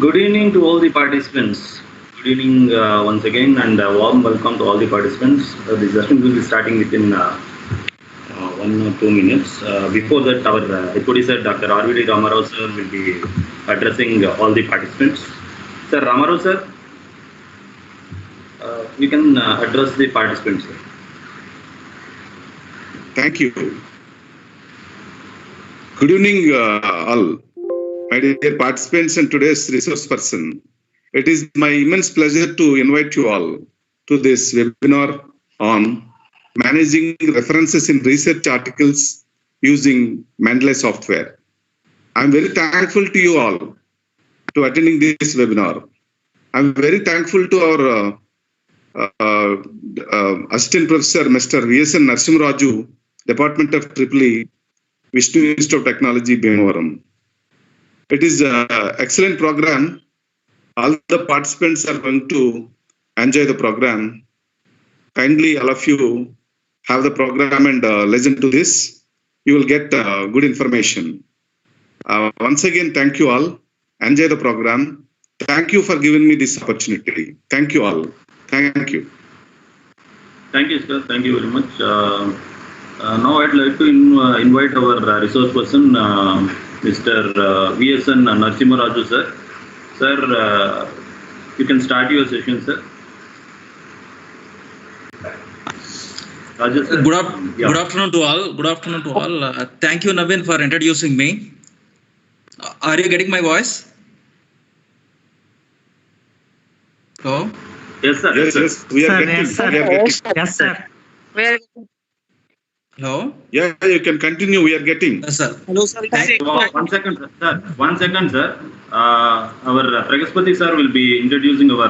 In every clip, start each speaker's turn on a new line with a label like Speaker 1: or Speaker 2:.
Speaker 1: Good evening to all the participants. Good evening once again, and a warm welcome to all the participants. The session will be starting within 1 or 2 minutes. Before that, our HOD sir, Dr. RVD Ramarao sir, will be addressing all the participants. Sir Ramarao sir, you can address the participants. Sir.
Speaker 2: Thank you. Good evening, all. My dear participants and today's resource person. It is my immense pleasure to invite you all to this webinar on managing references in research articles using Mendeley software. I'm very thankful to you all to attending this webinar. I'm very thankful to our Assistant Professor Mr. V.S.N. Narsimharaju, Department of EEE, Vishnu Institute of Technology, Bhimavaram. It is an excellent program. All the participants are going to enjoy the program. Kindly, all of you have the program and listen to this. You will get good information. Once again, thank you all. Enjoy the program. Thank you for giving me this opportunity. Thank you all. Thank you.
Speaker 1: Thank you, sir. Thank you very much. Now I'd like to invite our resource person, Mr. V.S.N. Narsimharaju, sir. Sir, you can start your session, sir.
Speaker 3: Good afternoon to all. Good afternoon to all. Thank you, Navin, for introducing me. Are you getting my voice? Hello?
Speaker 1: Yes, sir.
Speaker 2: Yes, we are getting.
Speaker 4: Yes, sir.
Speaker 2: We are getting.
Speaker 4: Yes, sir.
Speaker 3: Hello?
Speaker 2: Yeah, you can continue. We are getting.
Speaker 3: Yes, sir.
Speaker 4: Hello, sir.
Speaker 1: 1 second, sir. 1 second, sir. Our Pragaspati sir will be introducing our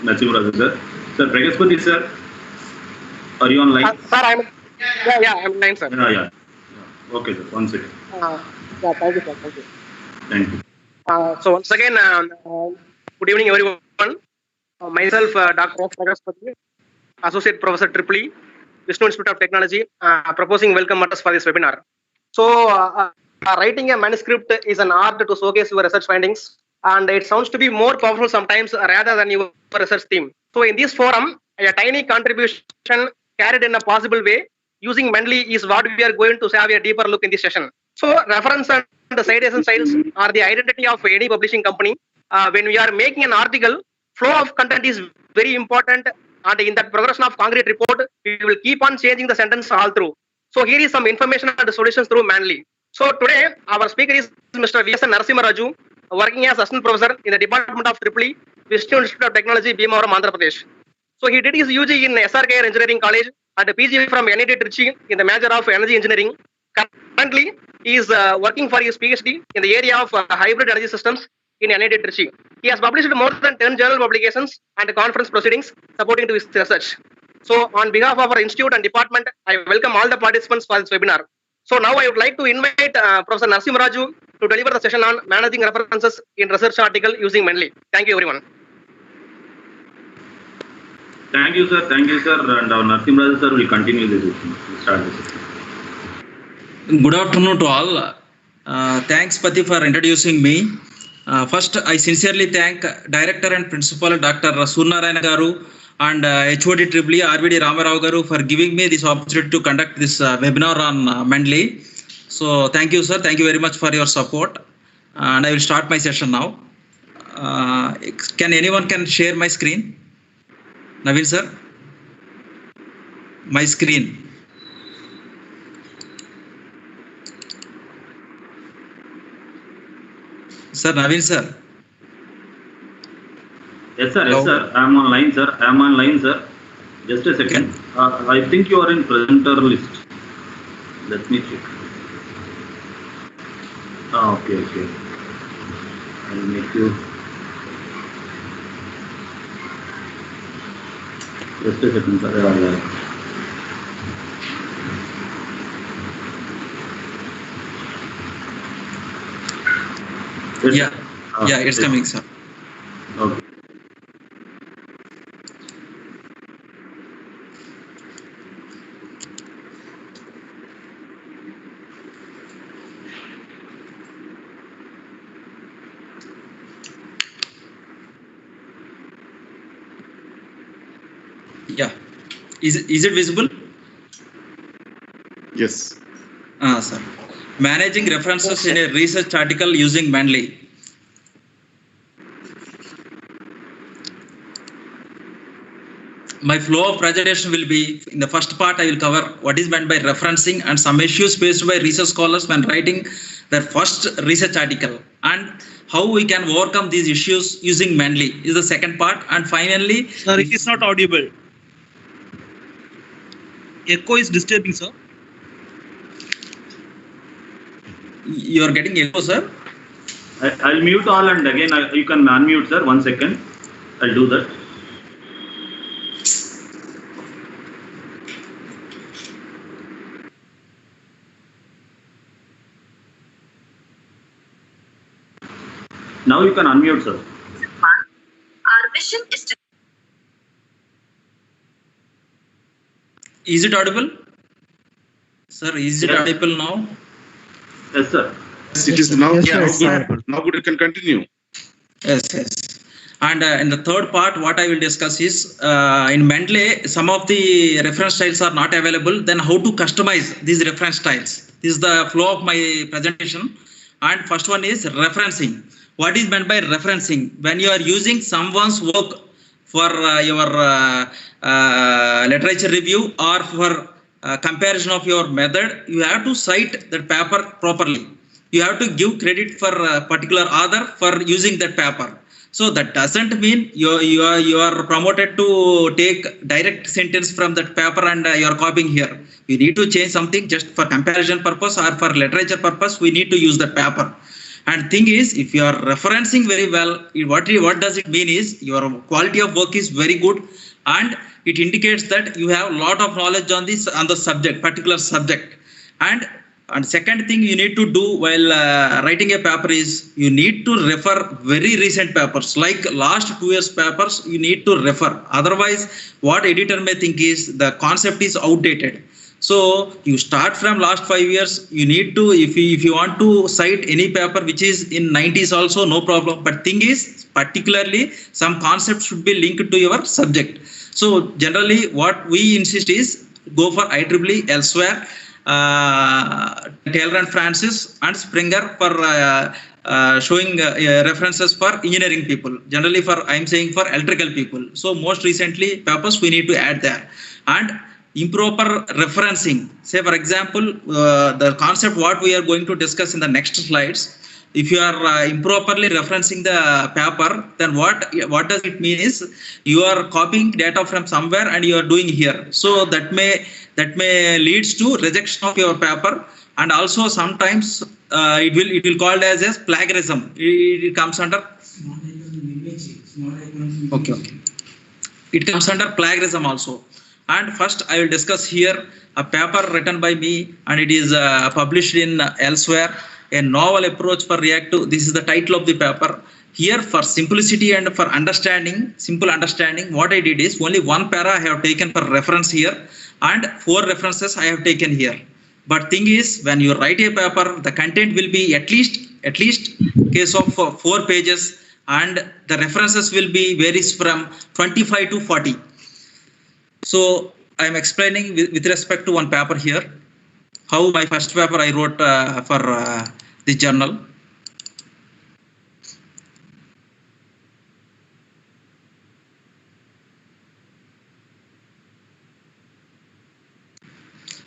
Speaker 1: Narsimharaju, sir. Sir, Pragaspati sir, are you online?
Speaker 4: Sir, I'm online, sir.
Speaker 1: Yeah. Okay, sir. 1 second.
Speaker 4: Thank you, sir. Thank you.
Speaker 1: Thank you.
Speaker 4: So once again, good evening, everyone. Myself, Dr. S. Pragaspati, Associate Professor EEE, Vishnu Institute of Technology, proposing welcome address for this webinar. So, writing a manuscript is an art to showcase your research findings, and it sounds to be more powerful sometimes rather than your research theme. So, in this forum, a tiny contribution carried in a possible way using Mendeley is what we are going to have a deeper look in this session. So, reference and the citation styles are the identity of any publishing company. When we are making an article, flow of content is very important, and in that progression of concrete report, we will keep on changing the sentence all through. So here is some information and solutions through Mendeley. So today our speaker is Mr. V.S.N. Narsimharaju, working as assistant professor in the Department of EEE, Vishnu Institute of Technology, Bhimavaram, Andhra Pradesh. So he did his UG in SRK Engineering College and a PG from NIT Trichy in the major of energy engineering. Currently, he is working for his PhD in the area of hybrid energy systems in NIT Trichy. He has published more than 10 journal publications and conference proceedings supporting to his research. So on behalf of our institute and department, I welcome all the participants for this webinar. So now I would like to invite Professor Narsimharaju to deliver the session on managing references in research article using Mendeley. Thank you, everyone.
Speaker 1: Thank you, sir. And our Narsimharaju sir will continue this session. We'll start this session.
Speaker 3: Good afternoon to all. Thanks, Pati, for introducing me. First, I sincerely thank Director and Principal Dr. Surnarayana Garu and HOD EEE RVD Ramarao Garu for giving me this opportunity to conduct this webinar on Mendeley. So, thank you, sir. Thank you very much for your support. And I will start my session now. Can anyone share my screen? Navin, sir? My screen. Sir, Navin, sir.
Speaker 1: Yes, sir. Yes, sir. I am online, sir. Just a second. I think you are in presenter list. Let me check. Okay. I'll make you. Just a second, sir.
Speaker 3: Yes, yeah, it's coming, sir.
Speaker 1: Okay.
Speaker 3: Is it visible?
Speaker 2: Yes.
Speaker 3: Sir. Managing references in a research article using Manly. My flow of presentation will be, in the first part, I will cover what is meant by referencing and some issues faced by research scholars when writing their first research article, and how we can overcome these issues using Manly is the second part. And finally,
Speaker 5: Sir, it is not audible. Echo is disturbing, sir.
Speaker 3: you are getting echo, sir.
Speaker 1: I'll mute all and again you can unmute, sir. 1 second. I'll do that. Now you can unmute, sir.
Speaker 6: Our mission is to.
Speaker 3: Is it audible? Sir, is it
Speaker 1: Yes.
Speaker 3: audible now?
Speaker 1: Yes, sir.
Speaker 2: Yes, it is now.
Speaker 7: Yes,
Speaker 2: Yeah,
Speaker 7: sir.
Speaker 2: now good. You can continue.
Speaker 3: Yes. And in the third part, what I will discuss is in Mendeley, some of the reference styles are not available. Then how to customize these reference styles? This is the flow of my presentation. And first one is referencing. What is meant by referencing? When you are using someone's work for your literature review or for comparison of your method, you have to cite that paper properly. You have to give credit for a particular author for using that paper. So that doesn't mean you are promoted to take direct sentence from that paper and you are copying here. You need to change something just for comparison purpose or for literature purpose. We need to use that paper. And thing is, if you are referencing very well, what does it mean is your quality of work is very good, and it indicates that you have a lot of knowledge on the subject, particular subject. And second thing you need to do while writing a paper is you need to refer very recent papers, like last 2 years papers you need to refer. Otherwise, what editor may think is the concept is outdated. So you start from last 5 years. You need to, if you want to cite any paper which is in 90s also, no problem. But thing is, particularly some concepts should be linked to your subject. So generally what we insist is go for IEEE elsewhere, Taylor and Francis and Springer for showing references for engineering people. Generally I am saying for electrical people. So most recently papers we need to add there. And improper referencing. Say for example, the concept what we are going to discuss in the next slides. If you are improperly referencing the paper, then what does it mean is you are copying data from somewhere and you are doing here. So that may leads to rejection of your paper, and also sometimes it will called as plagiarism. It comes under okay. It comes under plagiarism also. And first I will discuss here a paper written by me, and it is published in elsewhere, a novel approach for React to. This is the title of the paper. Here for simplicity and for simple understanding, what I did is only one para I have taken for reference here and 4 references I have taken here. But thing is, when you write a paper, the content will be at least case of 4 pages, and the references will be varies from 25 to 40. So I am explaining with respect to one paper here, how my first paper I wrote for the journal.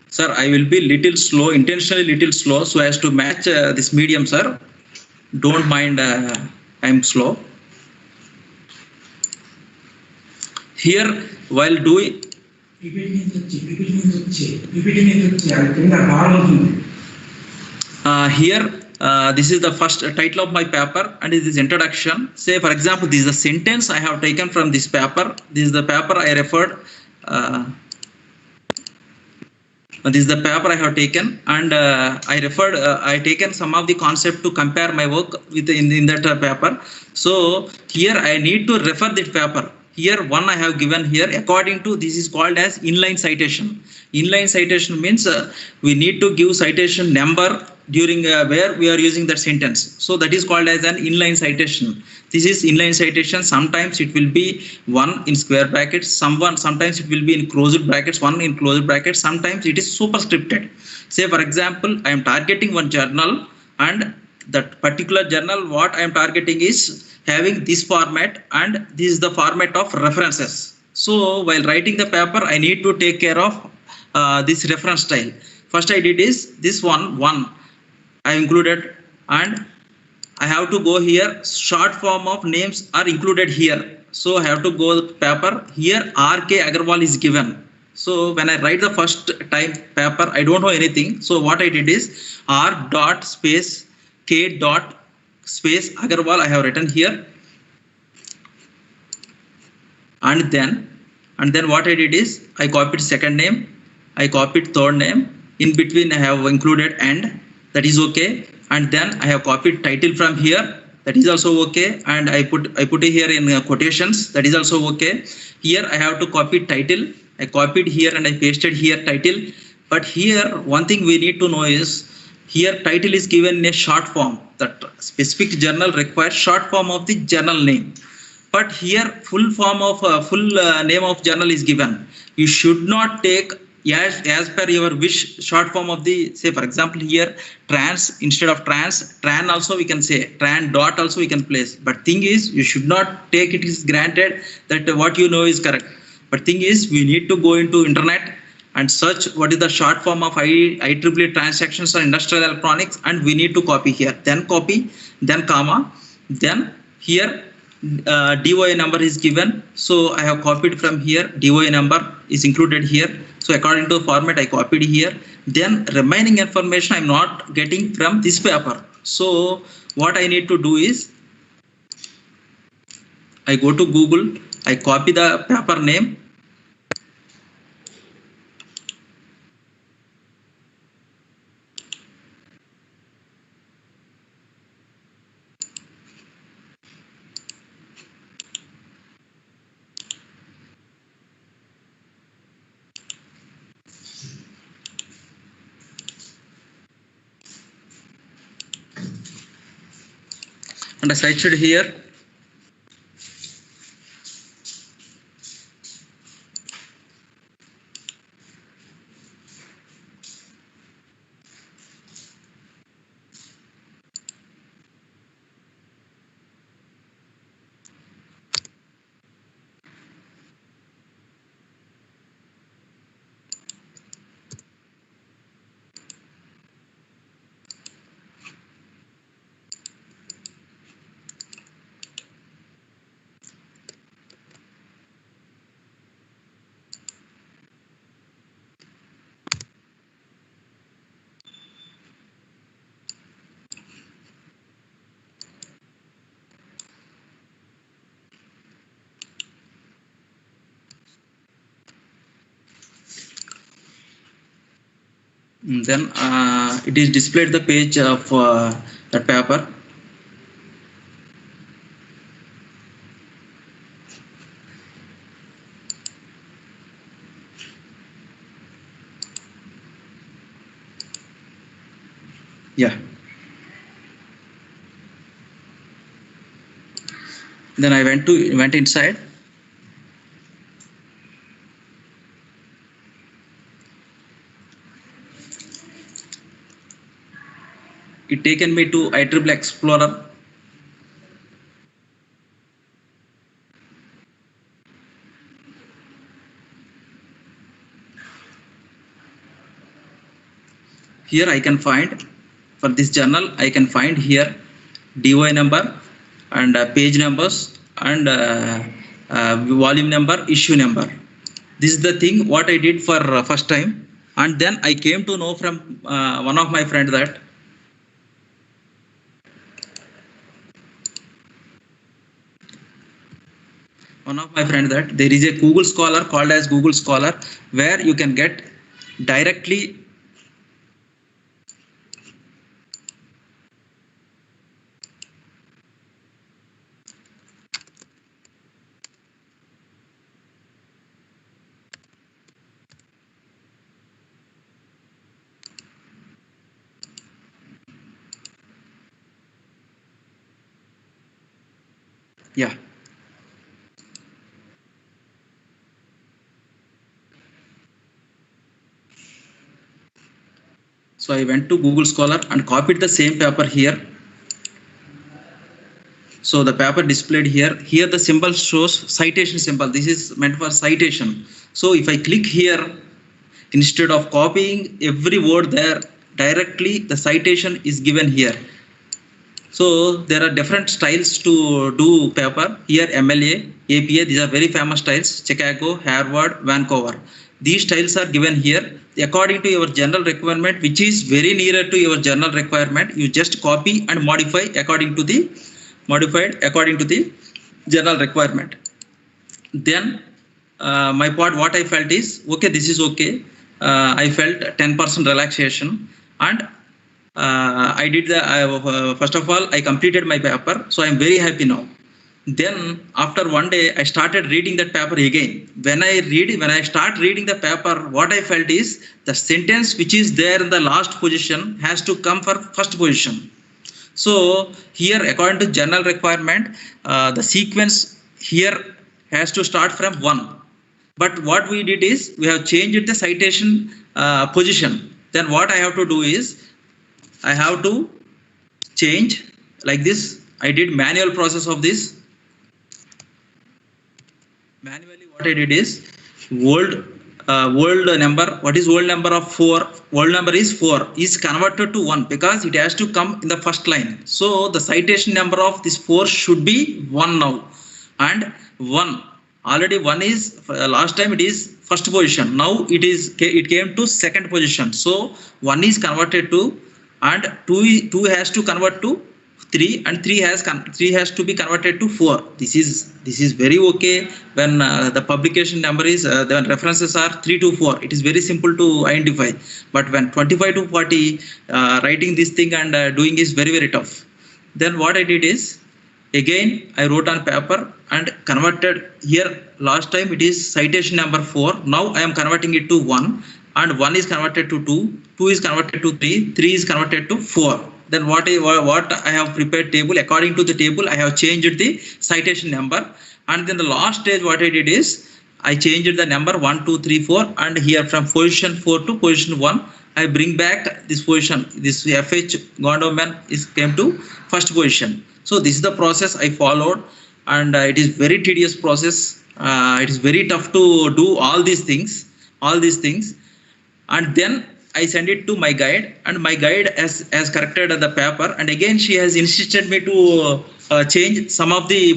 Speaker 3: Sir, I will be little slow, intentionally little slow, so as to match this medium, sir. Don't mind, I am slow. Here, while doing here, this is the first title of my paper, and it is introduction. Say, for example, this is a sentence I have taken from this paper. This is the paper I referred. This is the paper I have taken, and I referred. I taken some of the concept to compare my work with in that paper. So here I need to refer that paper. here one I have given here according to this is called as inline citation. Inline citation means we need to give citation number during where we are using that sentence. So that is called as an inline citation. This is inline citation. Sometimes it will be one in square brackets, sometimes it will be in closed brackets, one in closed brackets, sometimes it is superscripted. Say for example, I am targeting one journal, and that particular journal what I am targeting is having this format, and this is the format of references. So while writing the paper I need to take care of this reference style. First I did is this one I included, and I have to go here, short form of names are included here. So I have to go paper, here RK Agarwal is given. So when I write the first time paper, I don't know anything. So what I did is R dot space K dot space Agarwal I have written here. And then what I did is I copied second name, I copied third name, in between I have included and, that is okay. And then I have copied title from here, that is also okay, and I put it here in quotations, that is also okay. Here I have to copy title, I copied here and I pasted here title. But here one thing we need to know is here title is given in a short form. That specific journal requires short form of the journal name. But here full form of name of journal is given. You should not take as per your wish short form of the, say for example here trans, instead of tran also we can say, tran dot also we can place. But thing is you should not take it is granted that what you know is correct. But thing is we need to go into internet and search what is the short form of IEEE transactions or industrial electronics, and we need to copy here, then copy, then comma, then here DOI number is given. So I have copied from here, DOI number is included here. So according to the format I copied here. Then remaining information I am not getting from this paper. So what I need to do is I go to Google, I copy the paper name, and I searched here. Then it is displayed the page of that paper. Yeah. Then I went inside. It taken me to IEEE Explorer. Here I can find, for this journal I can find here DOI number and page numbers and volume number, issue number. This is the thing what I did for first time, and then I came to know from one of my friend that there is a Google Scholar called as Google Scholar, where you can get directly Yeah. So I went to Google Scholar and copied the same paper here. So the paper displayed here. Here the symbol shows citation symbol. This is meant for citation. So if I click here, instead of copying every word there directly, the citation is given here. So there are different styles to do paper. Here MLA, APA, these are very famous styles. Chicago, Harvard, Vancouver. These styles are given here according to your general requirement, which is very nearer to your general requirement. You just copy and modify according to the general requirement. Then my part, what I felt is, okay, this is okay. I felt 10% relaxation, and I did the first of all I completed my paper, so I'm very happy now. Then after one day I started reading that paper again. When I start reading the paper, what I felt is the sentence which is there in the last position has to come for first position. So here, according to general requirement, the sequence here has to start from 1. But what we did is we have changed the citation position. Then what I have to do is I have to change like this. I did manual process of this. Manually, what I did is world number. What is world number of 4? World number is 4 is converted to 1 because it has to come in the first line. So the citation number of this 4 should be 1 now, and 1 already 1 is last time it is first position. Now it came to second position. So 1 is converted to, and 2 has to convert to 3, and 3 has to be converted to 4. This is very okay when the publication number is the references are 3 to 4. It is very simple to identify. But when 25 to 40, writing this thing and doing is very, very tough. Then what I did is again I wrote on paper and converted here. Last time it is citation number 4. Now I am converting it to 1, and 1 is converted to 2, 2 is converted to 3, 3 is converted to 4. Then what I have prepared table, according to the table I have changed the citation number, and then the last stage what I did is I changed the number 1, 2, 3, 4, and here from position 4 to position 1 I bring back this position. This FH Gondoman came to first position. So this is the process I followed, and it is very tedious process. It is very tough to do all these things, and then I send it to my guide, and my guide has corrected the paper, and again she has insisted me to change some of the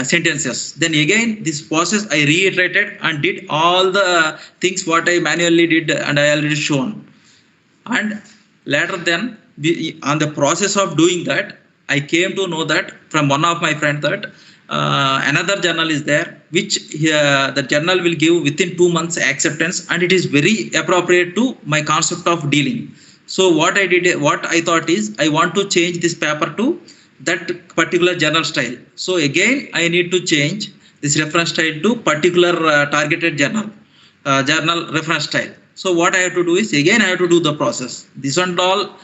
Speaker 3: sentences. Then again this process I reiterated and did all the things what I manually did and I already shown. And later then on the process of doing that, I came to know that from one of my friends that another journal is there, which the journal will give within 2 months acceptance, and it is very appropriate to my concept of dealing. So what I thought is I want to change this paper to that particular journal style. So again I need to change this reference style to particular targeted journal reference style. So what I have to do is again I have to do the process. This and all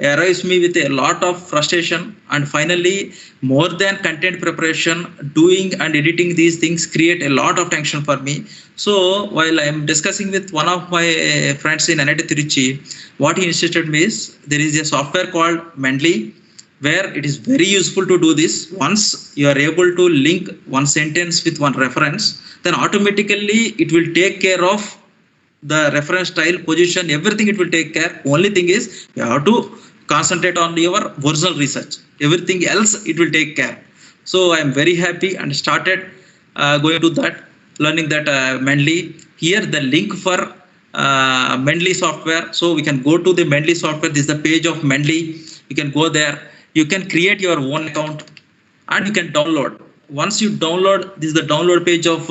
Speaker 3: arrives me with a lot of frustration, and finally more than content preparation, doing and editing these things create a lot of tension for me. So while I am discussing with one of my friends in NIT Trichy, what he insisted me is there is a software called Mendeley where it is very useful to do this. Once you are able to link one sentence with one reference, then automatically it will take care of the reference style, position, everything it will take care. Only thing is you have to concentrate on your original research. Everything else it will take care. So I am very happy and started going to that, learning that Mendeley. Here the link for Mendeley software. So we can go to the Mendeley software. This is the page of Mendeley. You can go there. You can create your own account and you can download. Once you download, this is the download page of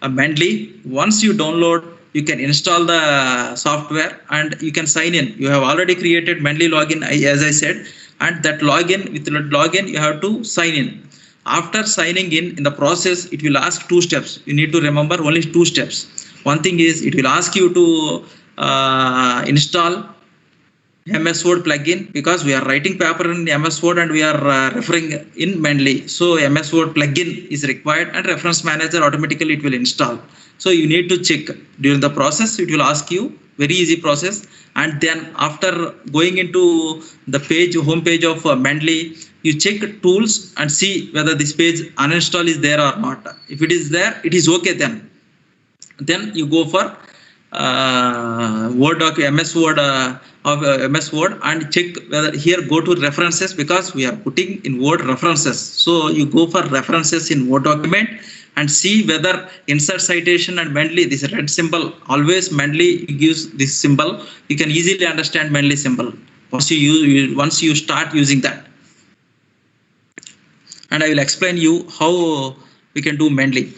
Speaker 3: Mendeley. Once you download, you can install the software and you can sign in. You have already created Mendeley login, as I said, and that login, with the login you have to sign in. After signing in the process, it will ask 2 steps. You need to remember only 2 steps. One thing is it will ask you to install MS Word plugin, because we are writing paper in MS Word and we are referring in Mendeley. So MS Word plugin is required, and reference manager automatically it will install. So you need to check during the process. It will ask you, very easy process. And then after going into the page, home page of Mendeley, you check tools and see whether this page uninstall is there or not. If it is there, it is okay. Then you go for Word doc, MS Word MS Word, and check whether here go to references, because we are putting in Word references. So you go for references in Word document and see whether insert citation and Mendeley, this red symbol, always Mendeley gives this symbol. You can easily understand Mendeley symbol once you start using that. And I will explain you how we can do Mendeley.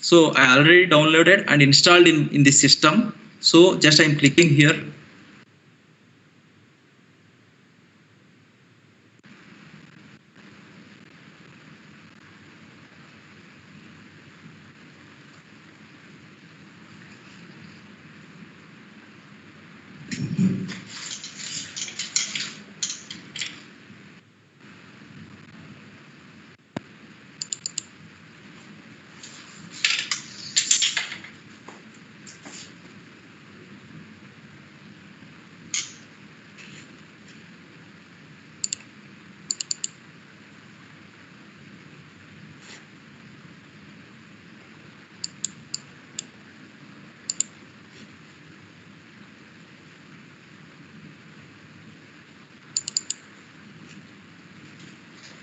Speaker 3: So I already downloaded and installed in this system. So just I'm clicking here.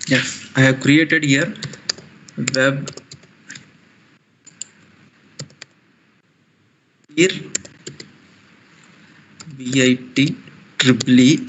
Speaker 3: Yes, I have created here web here bit triple @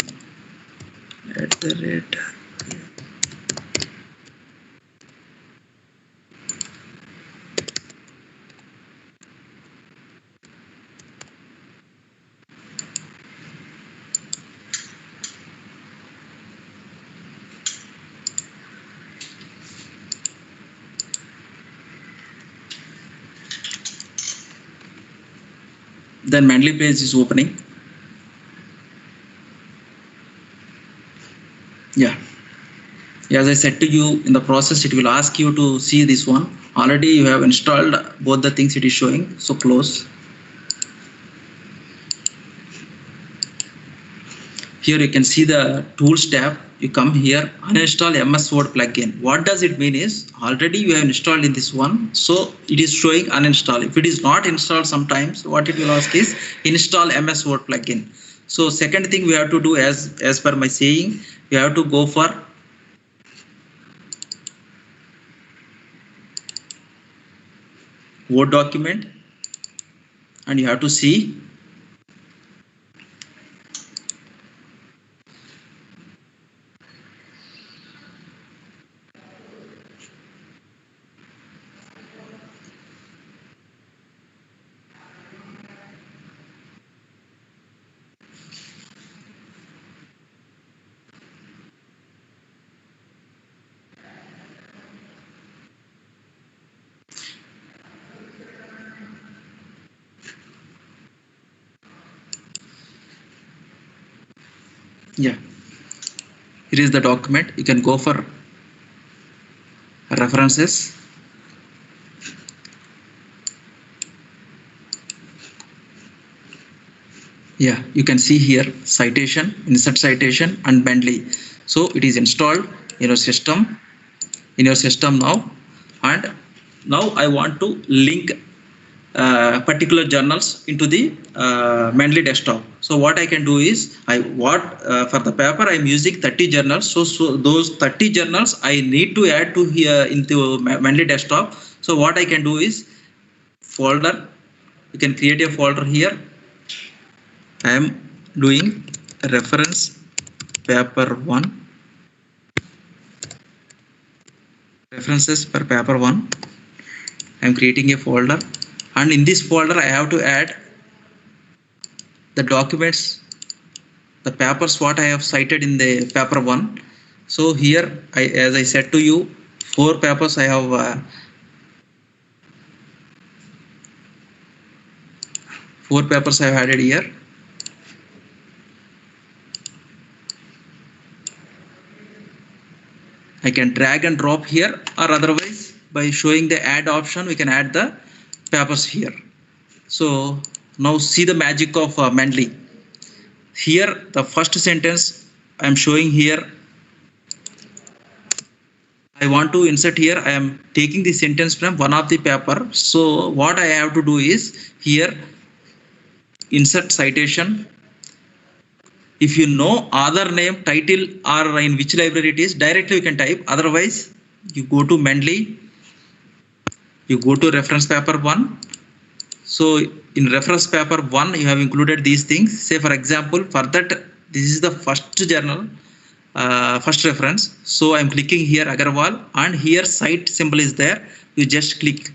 Speaker 3: then Mendeley page is opening. Yeah, as I said to you, in the process it will ask you to see this one. Already you have installed both the things it is showing, so close. Here you can see the tools tab. You come here, uninstall MS Word plugin. What does it mean is, already you have installed in this one, so it is showing uninstall. If it is not installed, sometimes what it will ask is install MS Word plugin. So second thing we have to do, as per my saying, we have to go for Word document, and you have to see yeah, here is the document. You can go for references. Yeah, you can see here citation, insert citation, and Mendeley. So it is installed in your system now. And now I want to link particular journals into the Mendeley desktop. So what I can do is, for the paper I'm using 30 journals. So those 30 journals I need to add to here into Mendeley desktop. So what I can do is, folder, you can create a folder here. I am doing reference paper 1, references per paper 1. I am creating a folder, and in this folder I have to add the documents, the papers what I have cited in the paper 1. So here, as I said to you, 4 papers I have 4 papers I have added here. I can drag and drop here, or otherwise by showing the add option, we can add the papers here. So now see the magic of Mendeley. Here, the first sentence I am showing here. I want to insert here. I am taking the sentence from one of the paper. So what I have to do is here insert citation. If you know author name, title, or in which library it is, directly you can type. Otherwise, you go to Mendeley. You go to reference paper 1. So in reference paper 1, you have included these things. Say for example, for that, this is the first journal, first reference. So I'm clicking here Agarwal, and here cite symbol is there. You just click.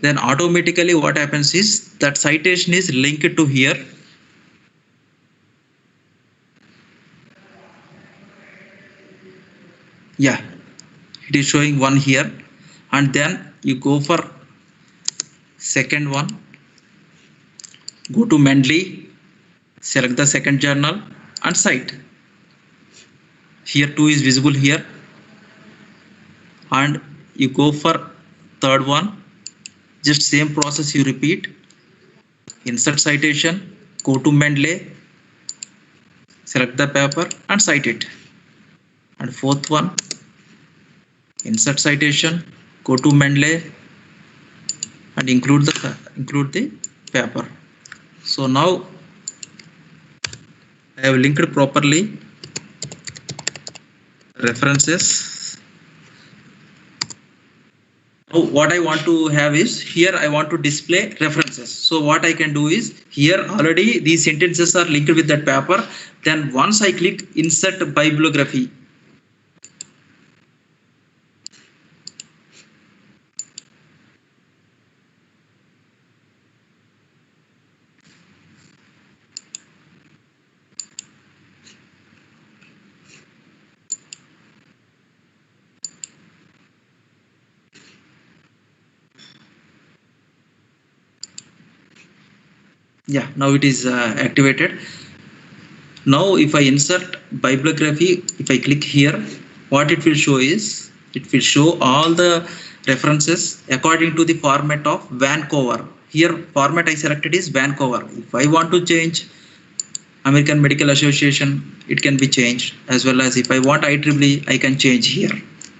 Speaker 3: Then automatically what happens is that citation is linked to here. Yeah, it is showing one here, and then you go for second one, go to Mendeley, select the second journal and cite. Here 2 is visible here, and you go for third one, just same process you repeat, insert citation, go to Mendeley, select the paper and cite it. And fourth one, insert citation, go to Mendeley and include the paper. So now I have linked properly references. Now what I want to have is here I want to display references. So what I can do is here already these sentences are linked with that paper. Then once I click insert bibliography, yeah, now it is activated. Now if I insert bibliography, if I click here, what it will show is it will show all the references according to the format of Vancouver. Here format I selected is Vancouver. If I want to change American Medical Association, it can be changed, as well as if I want IEEE, I can change here.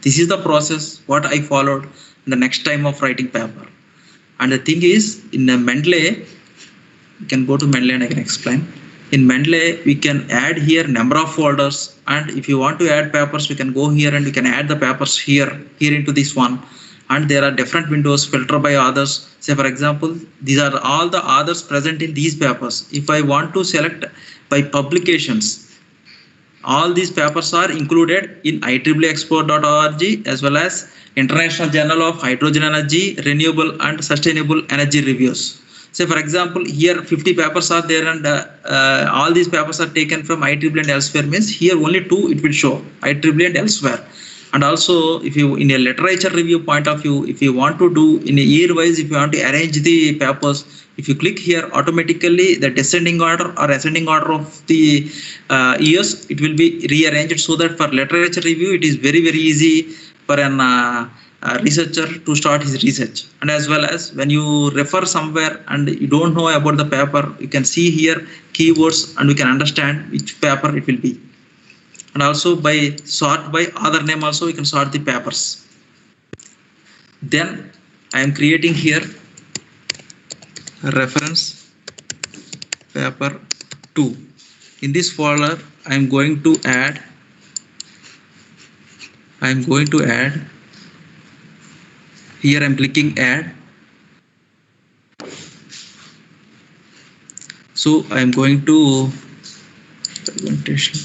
Speaker 3: This is the process what I followed the next time of writing paper. And the thing is, in Mendeley, you can go to Mendeley and I can explain. In Mendeley, we can add here number of folders, and if you want to add papers, we can go here and we can add the papers here into this one. And there are different windows, filter by authors. Say for example, these are all the authors present in these papers. If I want to select by publications, all these papers are included in IEEEexport.org as well as International Journal of Hydrogen Energy, Renewable and Sustainable Energy Reviews. Say for example, here 50 papers are there, and all these papers are taken from IEEE and elsewhere, means here only 2 it will show, IEEE and elsewhere. And also if you in a literature review point of view, if you want to do in a year wise, if you want to arrange the papers, if you click here, automatically the descending order or ascending order of the years, it will be rearranged, so that for literature review it is very easy for an researcher to start his research. And as well as when you refer somewhere and you don't know about the paper, you can see here keywords and we can understand which paper it will be. And also by sort by author name also we can sort the papers. Then I am creating here reference paper 2. In this folder I am going to add here I'm clicking add. So I'm going to presentation.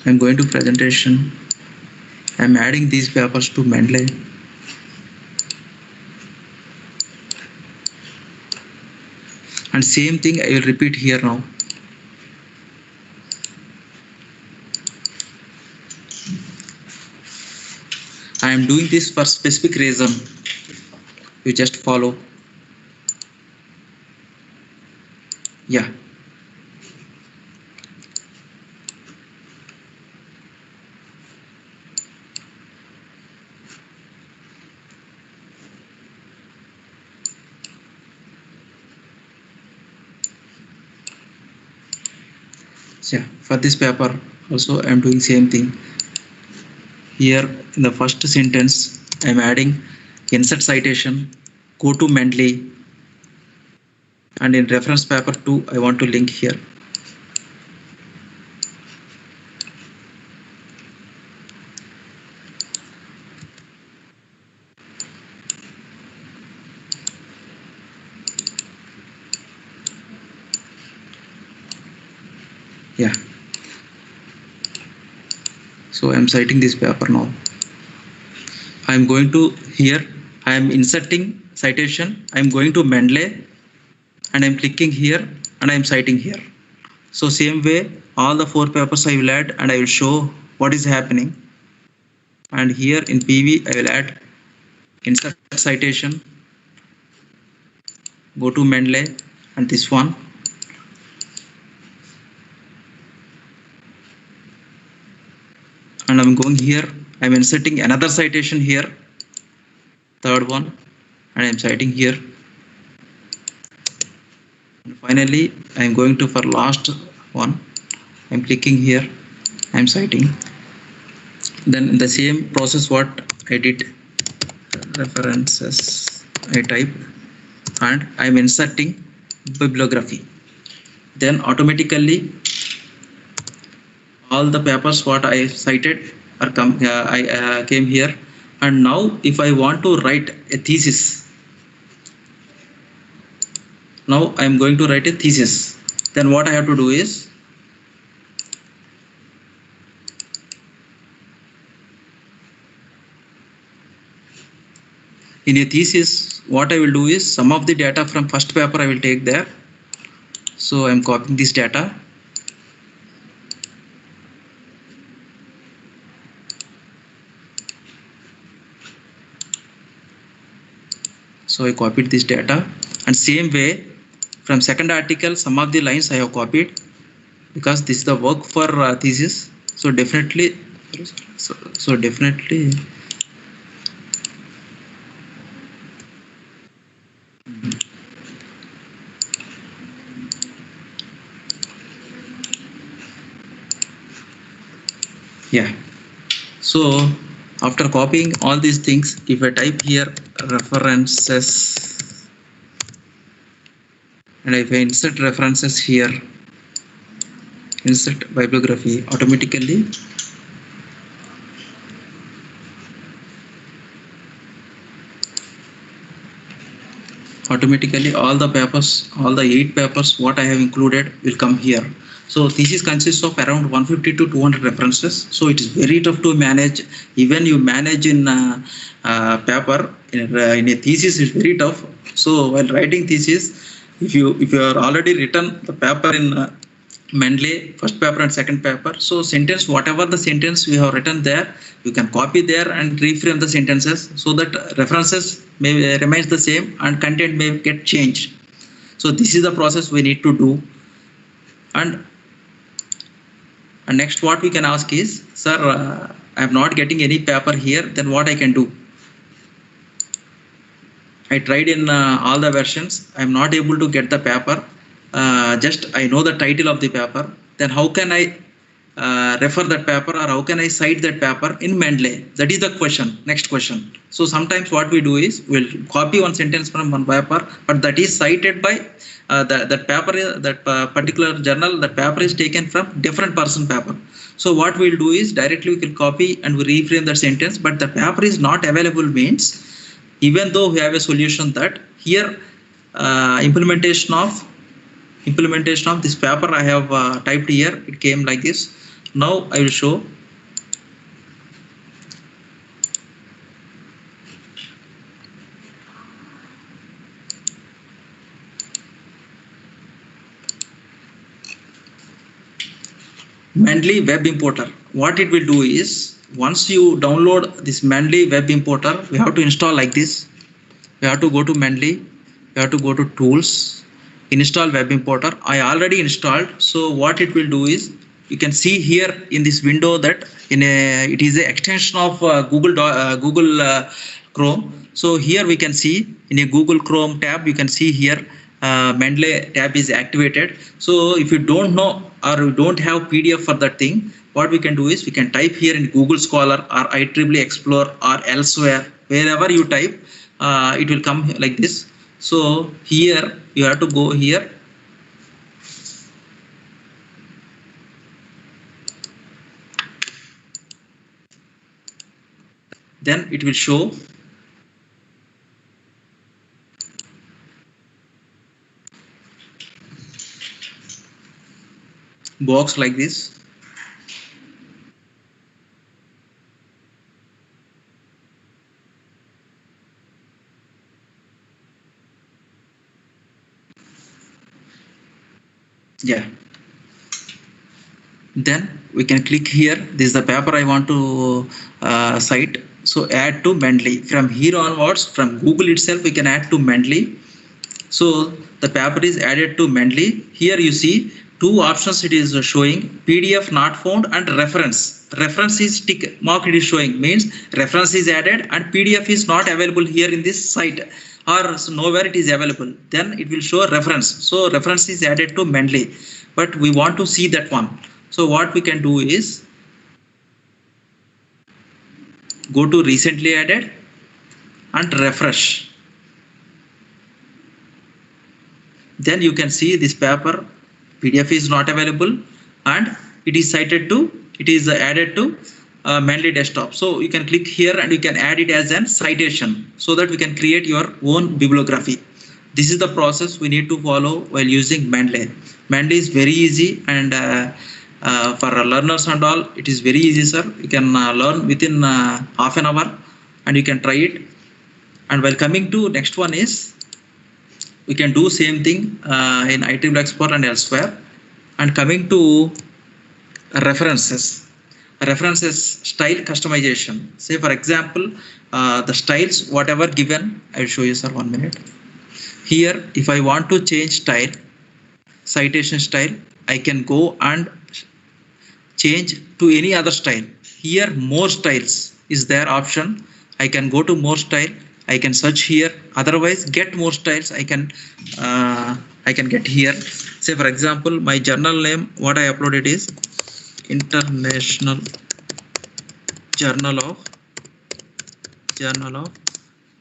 Speaker 3: I'm going to presentation. I'm adding these papers to Mendeley. And same thing I will repeat here now. I am doing this for specific reason. You just follow. Yeah. Yeah, for this paper also I am doing same thing. Here in the first sentence I am adding insert citation, go to Mendeley, and in reference paper 2 I want to link here. Yeah. So I am citing this paper now. I am going to here, I am inserting citation, I am going to Mendeley and I am clicking here and I am citing here. So same way all the 4 papers I will add and I will show what is happening. And here in PV I will add insert citation, go to Mendeley and this one. And I'm going here, I'm inserting another citation here, third one, and I'm citing here. And finally, I'm going to for last one, I'm clicking here, I'm citing. Then in the same process what I did, references, I type, and I'm inserting bibliography. Then automatically all the papers what I cited are came here. And now if I want to write a thesis, now I am going to write a thesis, then what I have to do is in a thesis what I will do is some of the data from first paper I will take there. So I am copying this data. So I copied this data, and same way from second article some of the lines I have copied because this is the work for thesis. So definitely, yeah. So after copying all these things, if I type here references and if I insert references here, insert bibliography, automatically all the papers, all the 8 papers what I have included will come here. So thesis consists of around 150 to 200 references. So it is very tough to manage. Even you manage in paper, in a thesis is very tough. So while writing thesis, if you are already written the paper in Mendeley, first paper and second paper, so sentence, whatever the sentence we have written there, you can copy there and reframe the sentences so that references may remains the same and content may get changed. So this is the process we need to do. And next what we can ask is, sir, I am not getting any paper here, then what I can do? I tried in all the versions, I am not able to get the paper. Just I know the title of the paper, then how can I refer that paper, or how can I cite that paper in Mendeley? That is the question, next question. So sometimes what we do is we'll copy one sentence from one paper, but that is cited by that paper, that particular journal, that paper is taken from different person paper. So what we'll do is directly we can copy and we reframe that sentence, but the paper is not available means, even though we have a solution that here implementation of this paper I have typed here, it came like this. Now I will show. Mendeley web importer. What it will do is once you download this Mendeley web importer, we have to install like this. We have to go to Mendeley, we have to go to tools, install web importer. I already installed. So what it will do is, you can see here in this window that it is an extension of Google Chrome. So here we can see in a Google Chrome tab, you can see here Mendeley tab is activated. So if you don't know or you don't have PDF for that thing, what we can do is we can type here in Google Scholar or IEEE Explorer or elsewhere, wherever you type, it will come like this. So here you have to go here. Then it will show box like this. Yeah. Then we can click here. This is the paper I want to cite. So add to Mendeley. From here onwards, from Google itself, we can add to Mendeley. So the paper is added to Mendeley. Here you see two options it is showing: PDF not found and reference. Reference is tick mark, it is showing, means reference is added and PDF is not available here in this site, or nowhere it is available. Then it will show reference. So reference is added to Mendeley, but we want to see that one. So what we can do is go to recently added and refresh. Then you can see this paper PDF is not available and it is added to Mendeley desktop. So you can click here and you can add it as an citation so that we can create your own bibliography. This is the process we need to follow while using Mendeley. Mendeley is very easy, and for learners and all, it is very easy, sir. You can learn within half an hour and you can try it. And while coming to next one is, we can do same thing in IEEE Explorer and elsewhere. And coming to references style customization. Say for example, the styles whatever given, I will show you, sir, 1 minute. Here if I want to change style, citation style, I can go and change to any other style. Here more styles is there option. I can go to more style, I can search here. Otherwise get more styles, I can get here. Say for example, my journal name what I uploaded is International Journal of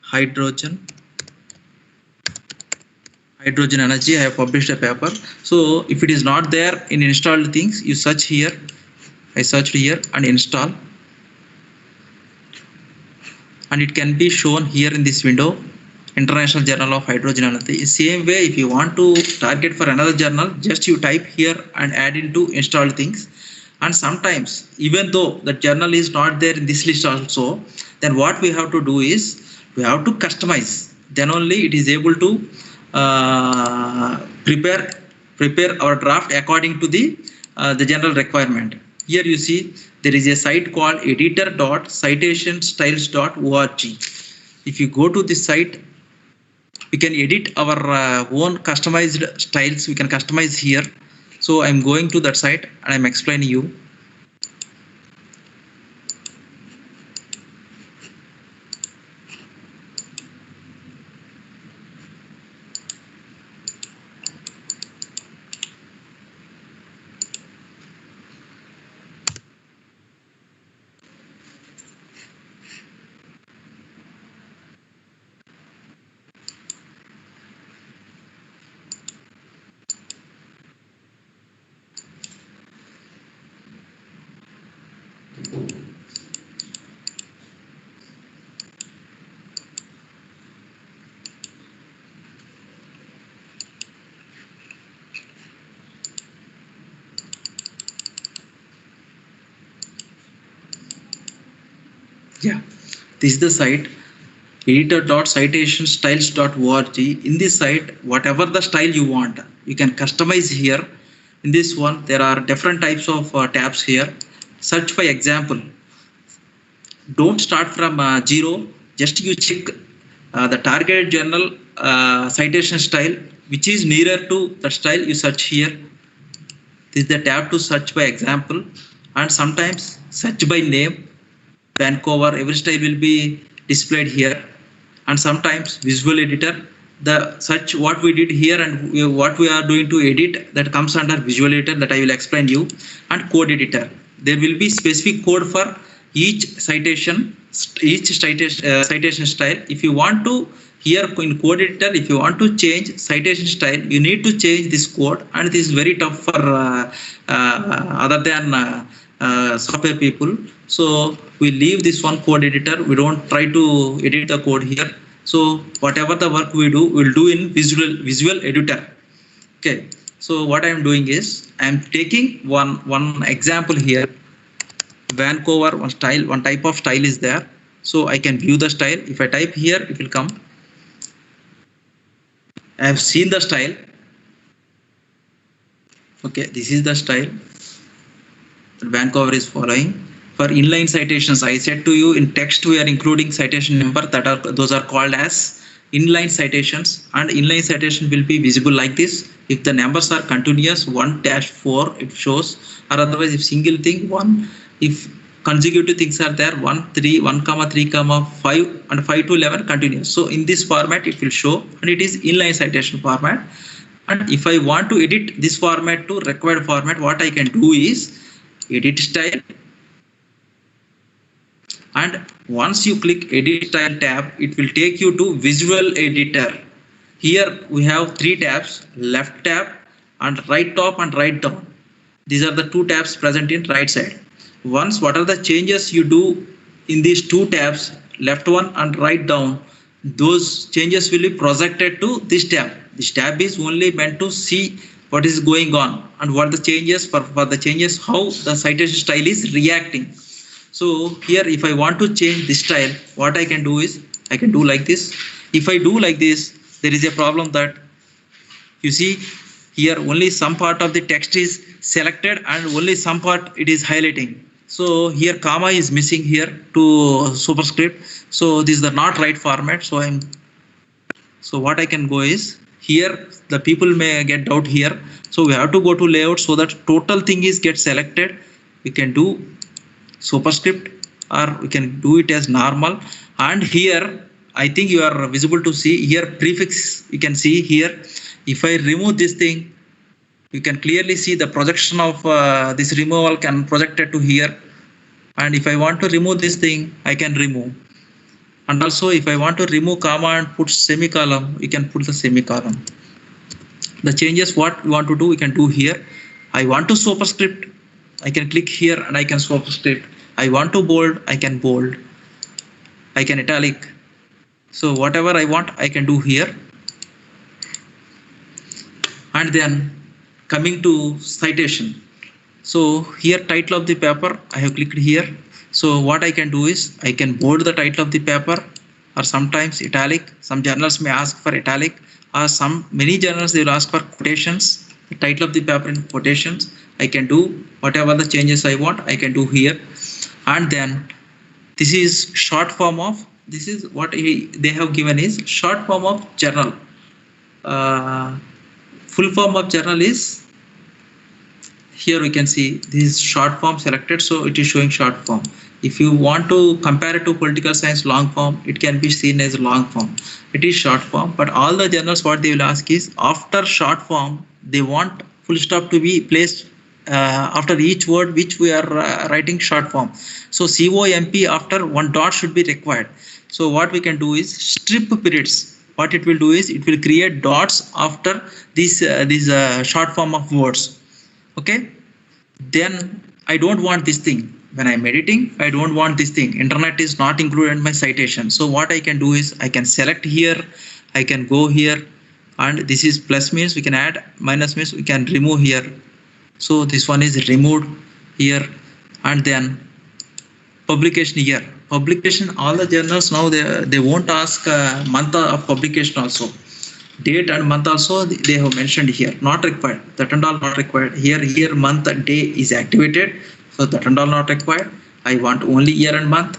Speaker 3: Hydrogen Energy. I have published a paper. So if it is not there in installed things, you search here. I searched here and install, and it can be shown here in this window, International Journal of Hydrogen Energy. Same way, if you want to target for another journal, just you type here and add into installed things. And sometimes even though the journal is not there in this list also, then what we have to do is we have to customize. Then only it is able to prepare our draft according to the general requirement. Here you see there is a site called editor.citationstyles.org. If you go to this site, we can edit our own customized styles. We can customize here. So I'm going to that site and I'm explaining you. Yeah, this is the site editor.citationstyles.org. In this site, whatever the style you want, you can customize here. In this one, there are different types of tabs here. Search by example. don't start from zero. Just you check the target journal citation style, which is nearer to the style. You search here. This is the tab to search by example, and sometimes search by name. Vancouver, every style will be displayed here, and sometimes visual editor. The search what we did here and what we are doing to edit, that comes under visual editor, that I will explain you, and code editor. There will be specific code for each citation style. If you want to here in code editor, if you want to change citation style, you need to change this code, and this is very tough for other than software people. So we leave this one code editor. We don't try to edit the code here. So whatever the work we do, we'll do in visual editor. Okay. So what I am doing is I am taking one example here. Vancouver, one type of style is there. So I can view the style. If I type here, it will come. I have seen the style. Okay, this is the style Vancouver is following. For inline citations, I said to you in text we are including citation number, those are called as inline citations, and inline citation will be visible like this. If the numbers are continuous, 1-4 it shows, or otherwise if single thing 1, if consecutive things are there 1, 3, 1, 3, 5 and 5 to 11 continuous. So in this format it will show, and it is inline citation format. And if I want to edit this format to required format, what I can do is edit style, and once you click edit style tab, it will take you to visual editor. Here we have 3 tabs, left tab and right top and right down. These are the 2 tabs present in right side. Once what are the changes you do in these 2 tabs, left one and right down, those changes will be projected to this tab. This tab is only meant to see what is going on and what the changes for the changes, how the citation style is reacting. So here if I want to change this style, what I can do is I can do like this. If I do like this, there is a problem that you see here only some part of the text is selected and only some part it is highlighting. So here comma is missing here to superscript. So this is the not right format. So what I can go is here the people may get doubt here. So we have to go to layout so that total thing is get selected. We can do superscript or we can do it as normal, and here I think you are visible to see here prefix. You can see here if I remove this thing, you can clearly see the projection of this removal can project it to here, and if I want to remove this thing I can remove. And also if I want to remove comma and put semicolon, we can put the semicolon. The changes what we want to do we can do here. I want to superscript, I can click here and I can superscript. I want to bold, I can bold. I can italic. So whatever I want I can do here. And then coming to citation. So here title of the paper I have clicked here. So what I can do is I can bold the title of the paper, or sometimes italic. Some journals may ask for italic, or many journals they will ask for quotations. The title of the paper in quotations. I can do whatever the changes I want I can do here. And then this is short form of, this is what they have given is short form of journal. Full form of journal is here we can see this is short form selected, so it is showing short form. If you want to compare it to political science long form, it can be seen as long form. It is short form, but all the journals what they will ask is after short form they want full stop to be placed after each word which we are writing short form. So COMP after one dot should be required. So what we can do is strip periods. What it will do is it will create dots after this short form of words. Okay, then I don't want this thing. When I'm editing, I don't want this thing. Internet is not included in my citation. So what I can do is I can select here, I can go here, and this is plus means we can add, minus means we can remove here. So this one is removed here, and then publication year. Publication, all the journals now they won't ask month of publication also. Date and month also they have mentioned here, not required. That and all not required. Here month and day is activated, so that and all not required. I want only year and month.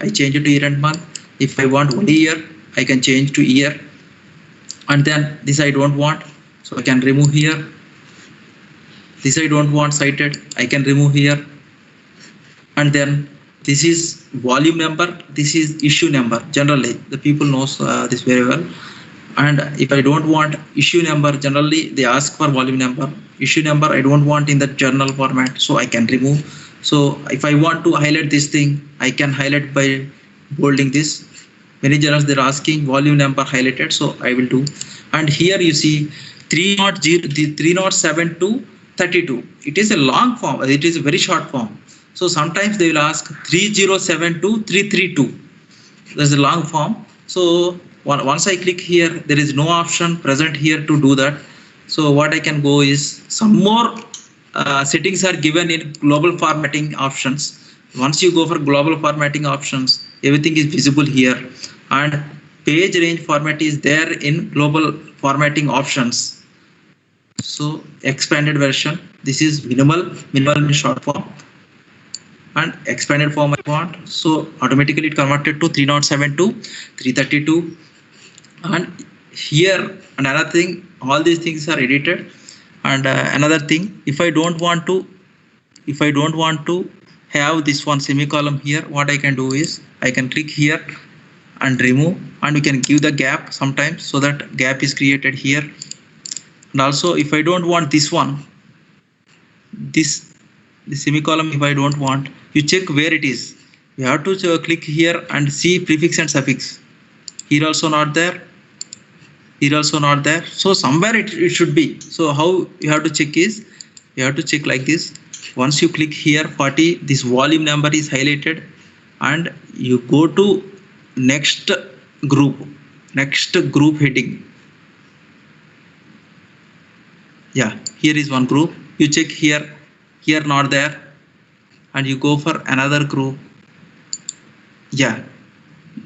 Speaker 3: I change it to year and month. If I want only year, I can change to year. And then this I don't want, so I can remove here. This I don't want cited, I can remove here. And then this is volume number, this is issue number. Generally, the people knows this very well. And if I don't want issue number, generally they ask for volume number. Issue number I don't want in the journal format, so I can remove. So if I want to highlight this thing, I can highlight by bolding this. Many journals they're asking volume number highlighted, so I will do. And here you see 307 to 32. It is a long form, it is a very short form. So sometimes they will ask 307 to 332. There's a long form. So once I click here, there is no option present here to do that. So what I can go is some more settings are given in global formatting options. Once you go for global formatting options, everything is visible here, and page range format is there in global formatting options. So expanded version, this is minimal in short form, and expanded form I want. So automatically it converted to 307 to 332. And here another thing, all these things are edited. And another thing, if I don't want to have this one semicolon here, what I can do is I can click here and remove, and we can give the gap sometimes, so that gap is created here. And also if I don't want this one, the semicolon, if I don't want, you check where it is. You have to click here and see prefix and suffix. Here also not there, here also not there. So somewhere it should be. So how you have to check is, you have to check like this. Once you click here 40, this volume number is highlighted, and you go to next group heading. Yeah, here is one group. You check here not there, and you go for another group. Yeah,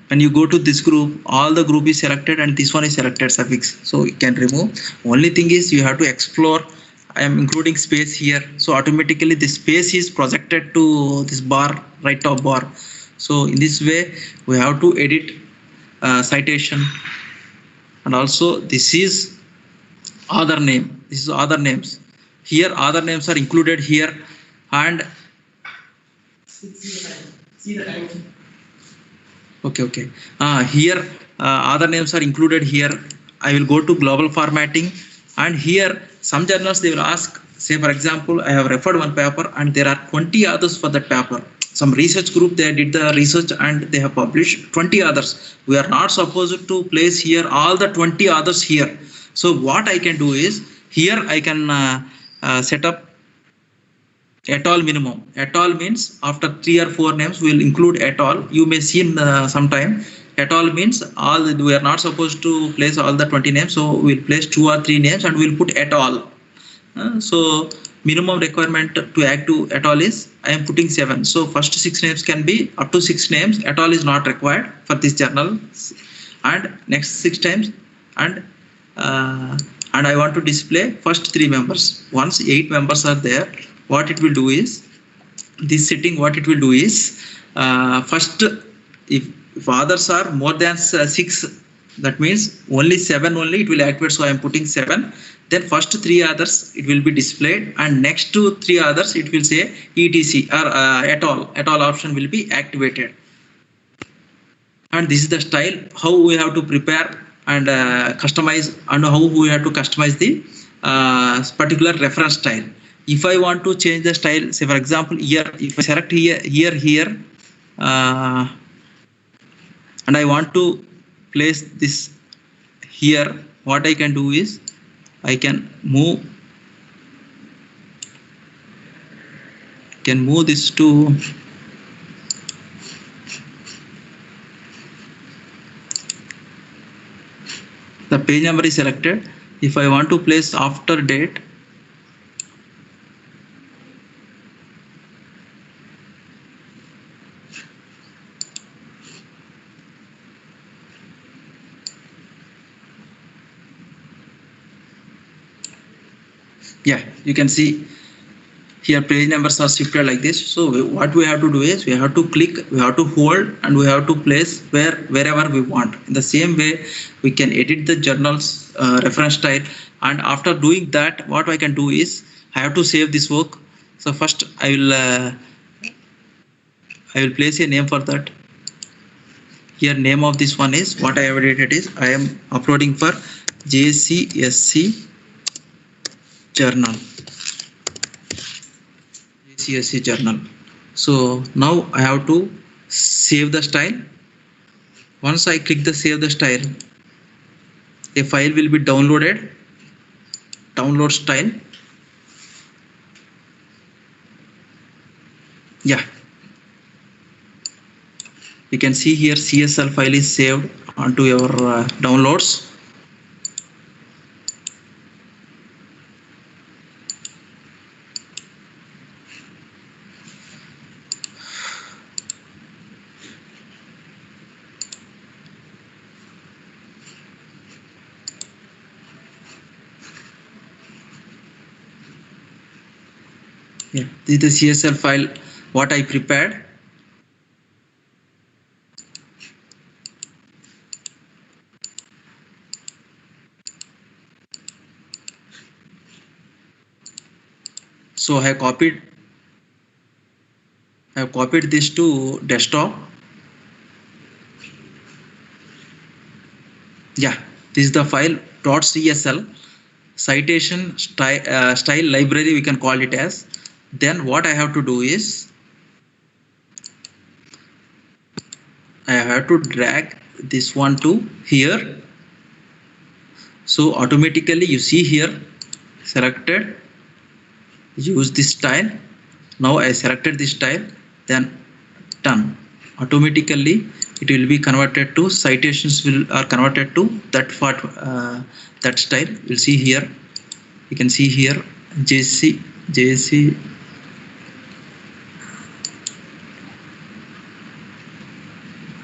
Speaker 3: when you go to this group, all the group is selected and this one is selected suffix, so you can remove. Only thing is you have to explore. I am including space here, so automatically the space is projected to this bar, right top bar. So in this way we have to edit citation. And also this is author name, this is other names. Here other names are included here, and okay, here other names are included here. I will go to global formatting, and here some journals they will ask, say for example, I have referred one paper and there are 20 others for that paper. Some research group, they did the research and they have published 20 others. We are not supposed to place here all the 20 others here. So what I can do is, here I can set up et al minimum. Et al means after 3 or 4 names we will include et al. You may see in sometime et al means all, we are not supposed to place all the 20 names, so we will place 2 or 3 names and we will put et al. So minimum requirement to add to et al is, I am putting 7. So first 6 names can be up to 6 names. Et al is not required for this journal, and next 6 times, and I want to display first 3 members. Once 8 members are there, what it will do is, this setting what it will do is, first if others are more than 6, that means only 7 only it will activate, so I am putting 7. Then first 3 others it will be displayed, and next to 3 others it will say etc or et al option will be activated. And this is the style how we have to prepare and customize, and how we have to customize the particular reference style. If I want to change the style, say for example here, if I select here and I want to place this here, what I can do is I can move this to the page number is selected. If I want to place after date, yeah, you can see here page numbers are shifted like this. So what we have to do is we have to click, we have to hold, and we have to place wherever we want. In the same way, we can edit the journal's reference style. And after doing that, what I can do is I have to save this work. So first I will place a name for that. Here name of this one is what I have edited is I am uploading for JCSC journal. JCSC journal. So now I have to save the style. Once I click the save the style, a file will be downloaded. Download style. Yeah. You can see here CSL file is saved onto your downloads. Yeah, this is the CSL file what I prepared. So I have copied this to desktop. Yeah, this is the file .csl citation style library, we can call it as. Then what I have to do is I have to drag this one to here. So automatically you see here selected, use this style. Now I selected this style, then done. Automatically it will be converted to citations are converted to that part, that style. You'll see here, you can see here JC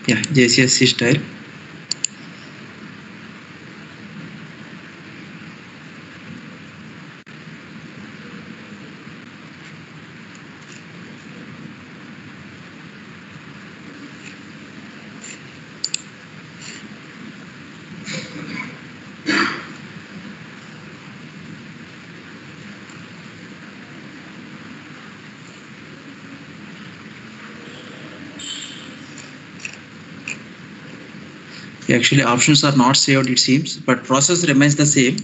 Speaker 3: yeah, JCSC style. Actually options are not saved, it seems, but process remains the same.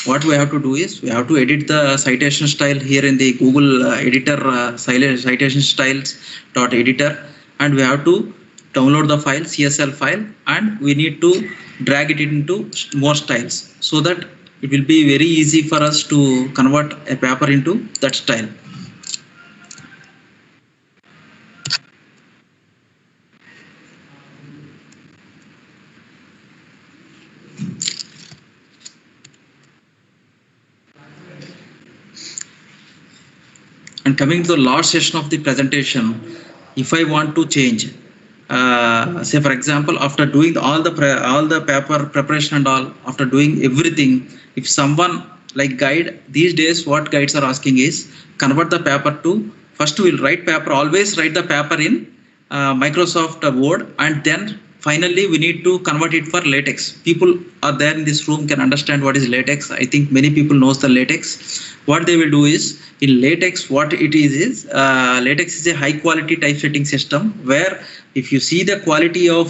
Speaker 3: What we have to do is we have to edit the citation style here in the Google editor, citation styles .editor, and we have to download the file, CSL file, and we need to drag it into more styles so that it will be very easy for us to convert a paper into that style. And coming to the last session of the presentation, if I want to change, say for example, after doing all the paper preparation and all, after doing everything, if someone like guide these days, what guides are asking is convert the paper to, first we'll write paper, always write the paper in Microsoft Word, and then finally we need to convert it for LaTeX. People are there in this room can understand what is LaTeX. I think many people knows the LaTeX. What they will do is in LaTeX, what it is LaTeX is a high quality typesetting system where if you see the quality of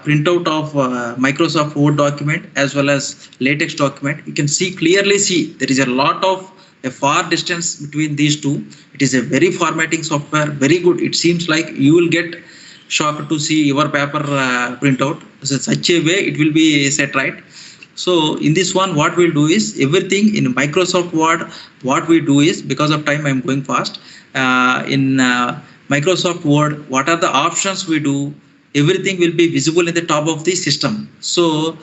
Speaker 3: printout of Microsoft Word document as well as LaTeX document, you can clearly see there is a far distance between these two. It is a very formatting software, very good. It seems like you will get shocked to see your paper printout. So such a way it will be set right. So in this one, what we'll do is everything in Microsoft Word, what we do is, because of time I'm going fast, in Microsoft Word, what are the options we do, everything will be visible in the top of the system. So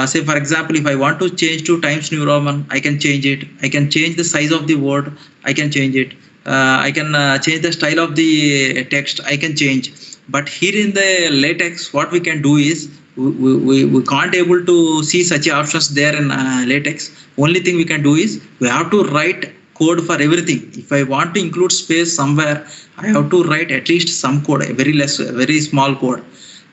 Speaker 3: say for example, if I want to change to Times New Roman, I can change it. I can change the size of the word, I can change it. I can change the style of the text, I can change. But here in the LaTeX, what we can do is, we can't able to see such options there in LaTeX. Only thing we can do is we have to write code for everything. If I want to include space somewhere, I have to write at least some code, a very small code.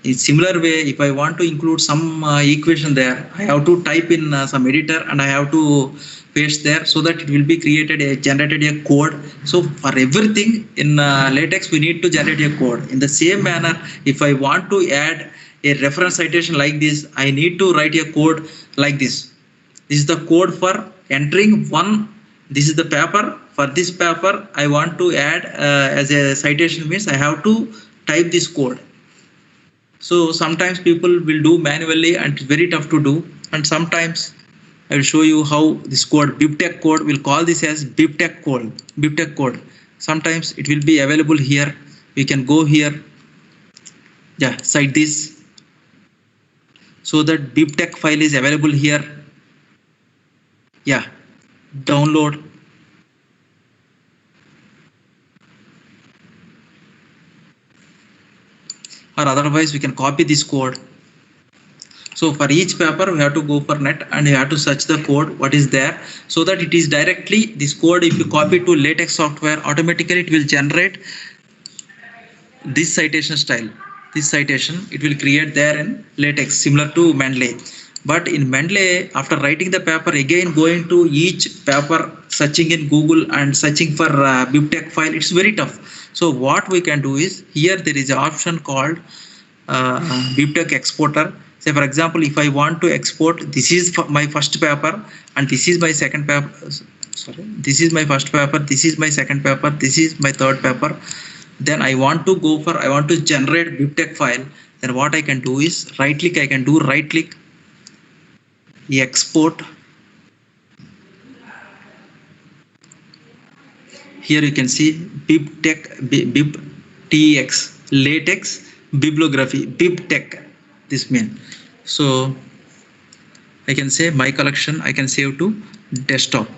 Speaker 3: In similar way, if I want to include some equation there, I have to type in some editor and I have to paste there, so that it will be generated a code. So for everything in latex, we need to generate a code. In the same manner, if I want to add a reference citation like this, I need to write a code like this. This is the code for entering one. This is the paper. For this paper, I want to add as a citation, means I have to type this code. So sometimes people will do manually and it's very tough to do. And sometimes I will show you how this code, BibTeX code, we'll call this as BibTeX code. BibTeX code. Sometimes it will be available here. We can go here. Yeah, cite this. So that BibTeX file is available here. Yeah, download. Or otherwise we can copy this code. So for each paper we have to go for net and you have to search the code what is there, so that it is directly this code. If you copy to latex software, automatically it will generate this citation style. This citation it will create there in latex, similar to Mendeley. But in Mendeley, after writing the paper, again going to each paper, searching in Google and searching for BibTeX file, it's very tough. So what we can do is, here there is an option called BibTeX exporter. Say for example, if I want to export, this is my first paper and this is my second paper. Sorry, this is my first paper, this is my second paper, this is my third paper. Then I want to generate BibTeX file. Then what I can do is right click, export. Here you can see BibTeX latex bibliography, BibTeX, this mean. So I can say my collection, I can save to desktop.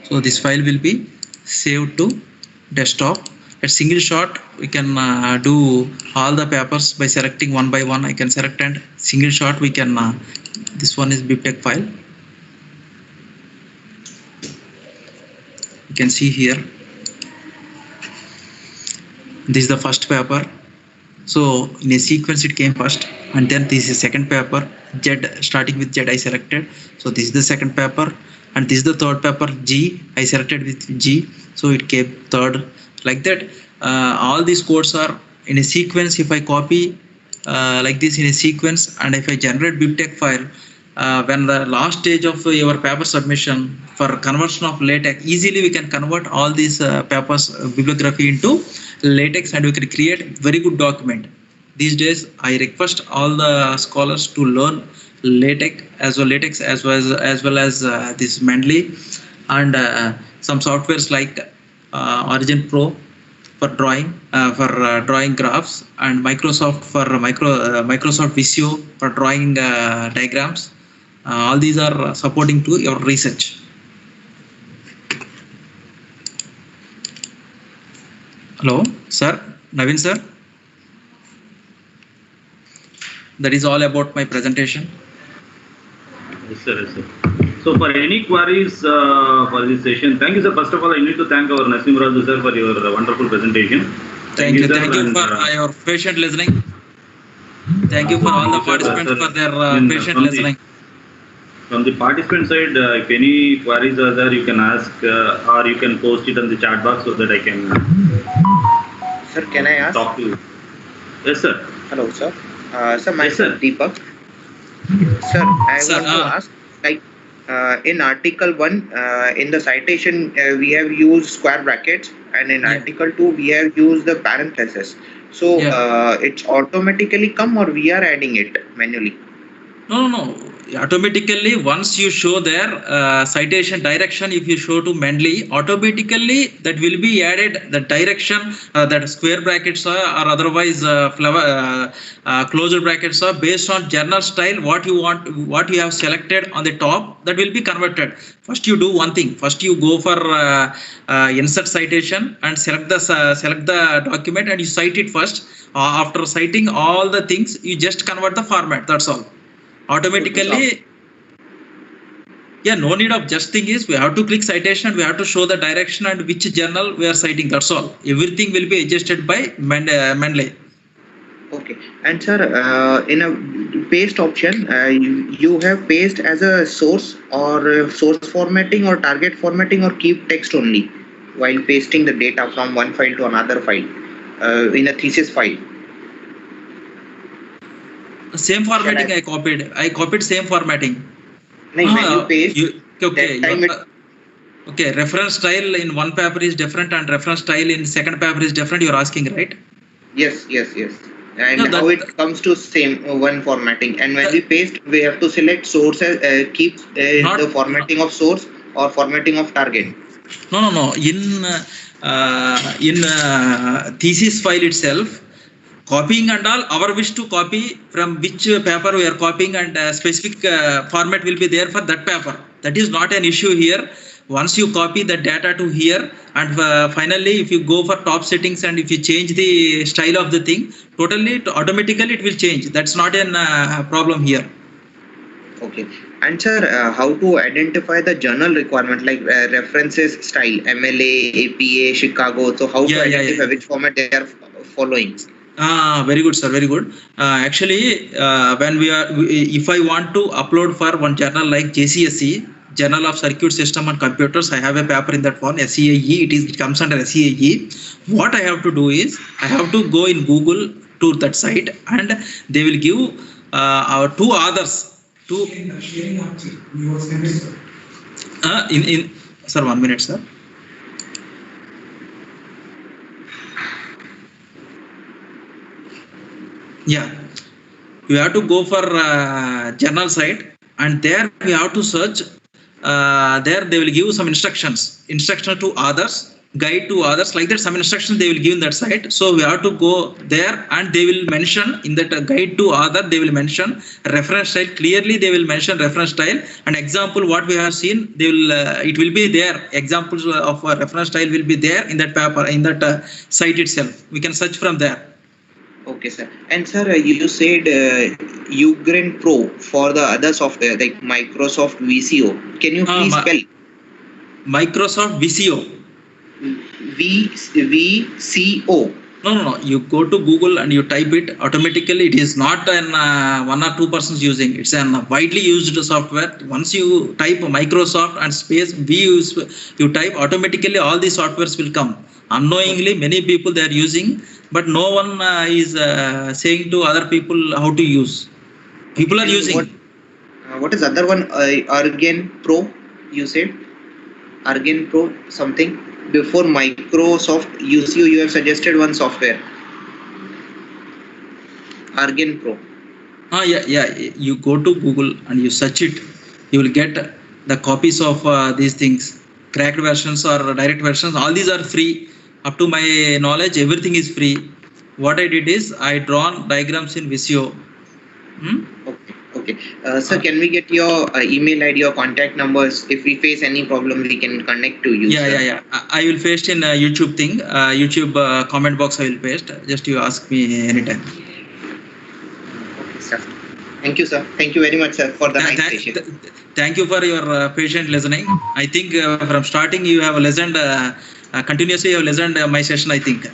Speaker 3: So this file will be saved to desktop. At single shot, we can do all the papers by selecting one by one. I can select and single shot we can, this one is BibTeX file. You can see here, this is the first paper. So in a sequence it came first, and then this is second paper, Z, starting with Z I selected. So this is the second paper, and this is the third paper, G, I selected with G. So it came third, like that. All these codes are in a sequence. If I copy like this in a sequence, and if I generate BibTeX file, when the last stage of your paper submission for conversion of latex, easily we can convert all these papers bibliography into latex, and we can create very good document. These days I request all the scholars to learn latex as well as this Mendeley and some softwares like Origin Pro for drawing graphs, and Microsoft for Microsoft Visio for drawing diagrams. All these are supporting to your research. Hello, sir, Naveen sir. That is all about my presentation.
Speaker 1: Yes, sir. Yes, sir. So for any queries for this session, thank you, sir. First of all, I need to thank our Narsimha Raju sir for your wonderful presentation.
Speaker 3: Thank you for your patient listening. Thank you for all the participants for their patient listening.
Speaker 1: From the participant side, if any queries are there, you can ask or you can post it on the chat box so that I can.
Speaker 7: Sir, can I ask?
Speaker 1: Talk to you. Yes, sir.
Speaker 7: Hello, sir. Sir, myself,
Speaker 1: sir.
Speaker 7: Deepak. Sir, I want to ask, like, in Article 1, in the citation, we have used square brackets, and in Article 2, we have used the parenthesis. So, it's automatically come, or we are adding it manually?
Speaker 3: No. Automatically, once you show their citation direction, if you show to Mendeley, automatically that will be added. The direction that square brackets or otherwise closure brackets are based on journal style. What you want, what you have selected on the top, that will be converted. First, you do one thing. First, you go for insert citation and select the document and you cite it first. After citing all the things, you just convert the format. That's all. Automatically, Yeah, no need of just thing is we have to click citation and we have to show the direction and which journal we are citing. That's all. Everything will be adjusted by Mendeley.
Speaker 7: Okay. And sir, in a paste option, you have paste as a source or source formatting or target formatting or keep text only while pasting the data from one file to another file in a thesis file.
Speaker 3: Same formatting I copied. I copied same formatting.
Speaker 7: When you paste,
Speaker 3: okay.
Speaker 7: that time
Speaker 3: Okay, reference style in one paper is different and reference style in second paper is different. You're asking, right?
Speaker 7: Yes. And how it comes to same one formatting. And when we paste, we have to select source, keep the formatting of source or formatting of target.
Speaker 3: No. In thesis file itself, copying and all, our wish to copy from which paper we are copying and specific format will be there for that paper. That is not an issue here. Once you copy the data to here and finally if you go for top settings and if you change the style of the thing, automatically it will change. That's not a problem here.
Speaker 7: Okay. And sir, how to identify the journal requirement like references style, MLA, APA, Chicago. So how to identify which format they are following?
Speaker 3: Very good, sir. Very good. Actually, if I want to upload for one journal like JCSE, Journal of Circuit System and Computers, I have a paper in that one, SCAE. It comes under SCAE. What I have to do is I have to go in Google to that site and they will give our two others. Sir, 1 minute, sir. Yeah, you have to go for journal site and there we have to search. There they will give some instructions to others, guide to others, like that. Some instructions they will give in that site. So we have to go there and they will mention in that guide to other, they will mention reference style. Clearly they will mention reference style and example what we have seen. They will it will be there. Examples of reference style will be there in that paper, in that site itself. We can search from there.
Speaker 7: Okay, sir. And sir, you said Ugreen Pro for the other software like Microsoft VCO. Can you please spell?
Speaker 3: Microsoft VCO.
Speaker 7: VCO.
Speaker 3: No. You go to Google and you type it. Automatically, it is not an 1 or 2 persons using. It's an widely used software. Once you type Microsoft and space you type, automatically all these softwares will come. Unknowingly, many people they are using, but no one is saying to other people how to use. People are using.
Speaker 7: What is other one? Ugreen Pro. You said Ugreen Pro something. Before Microsoft UCO, you have suggested one software. Ugreen Pro.
Speaker 3: Yeah. You go to Google and you search it. You will get the copies of these things. Cracked versions or direct versions. All these are free. Up to my knowledge, everything is free. What I did is I drawn diagrams in Visio.
Speaker 7: Okay. Sir, can we get your email ID or contact numbers? If we face any problem, we can connect to you.
Speaker 3: Yeah. I will paste in YouTube thing. YouTube comment box I will paste. Just you ask me anytime.
Speaker 7: Okay, sir. Thank you, sir. Thank you very much, sir, for the nice session.
Speaker 3: Thank you for your patient listening. I think from starting you have listened continuously. You have listened my session, I think.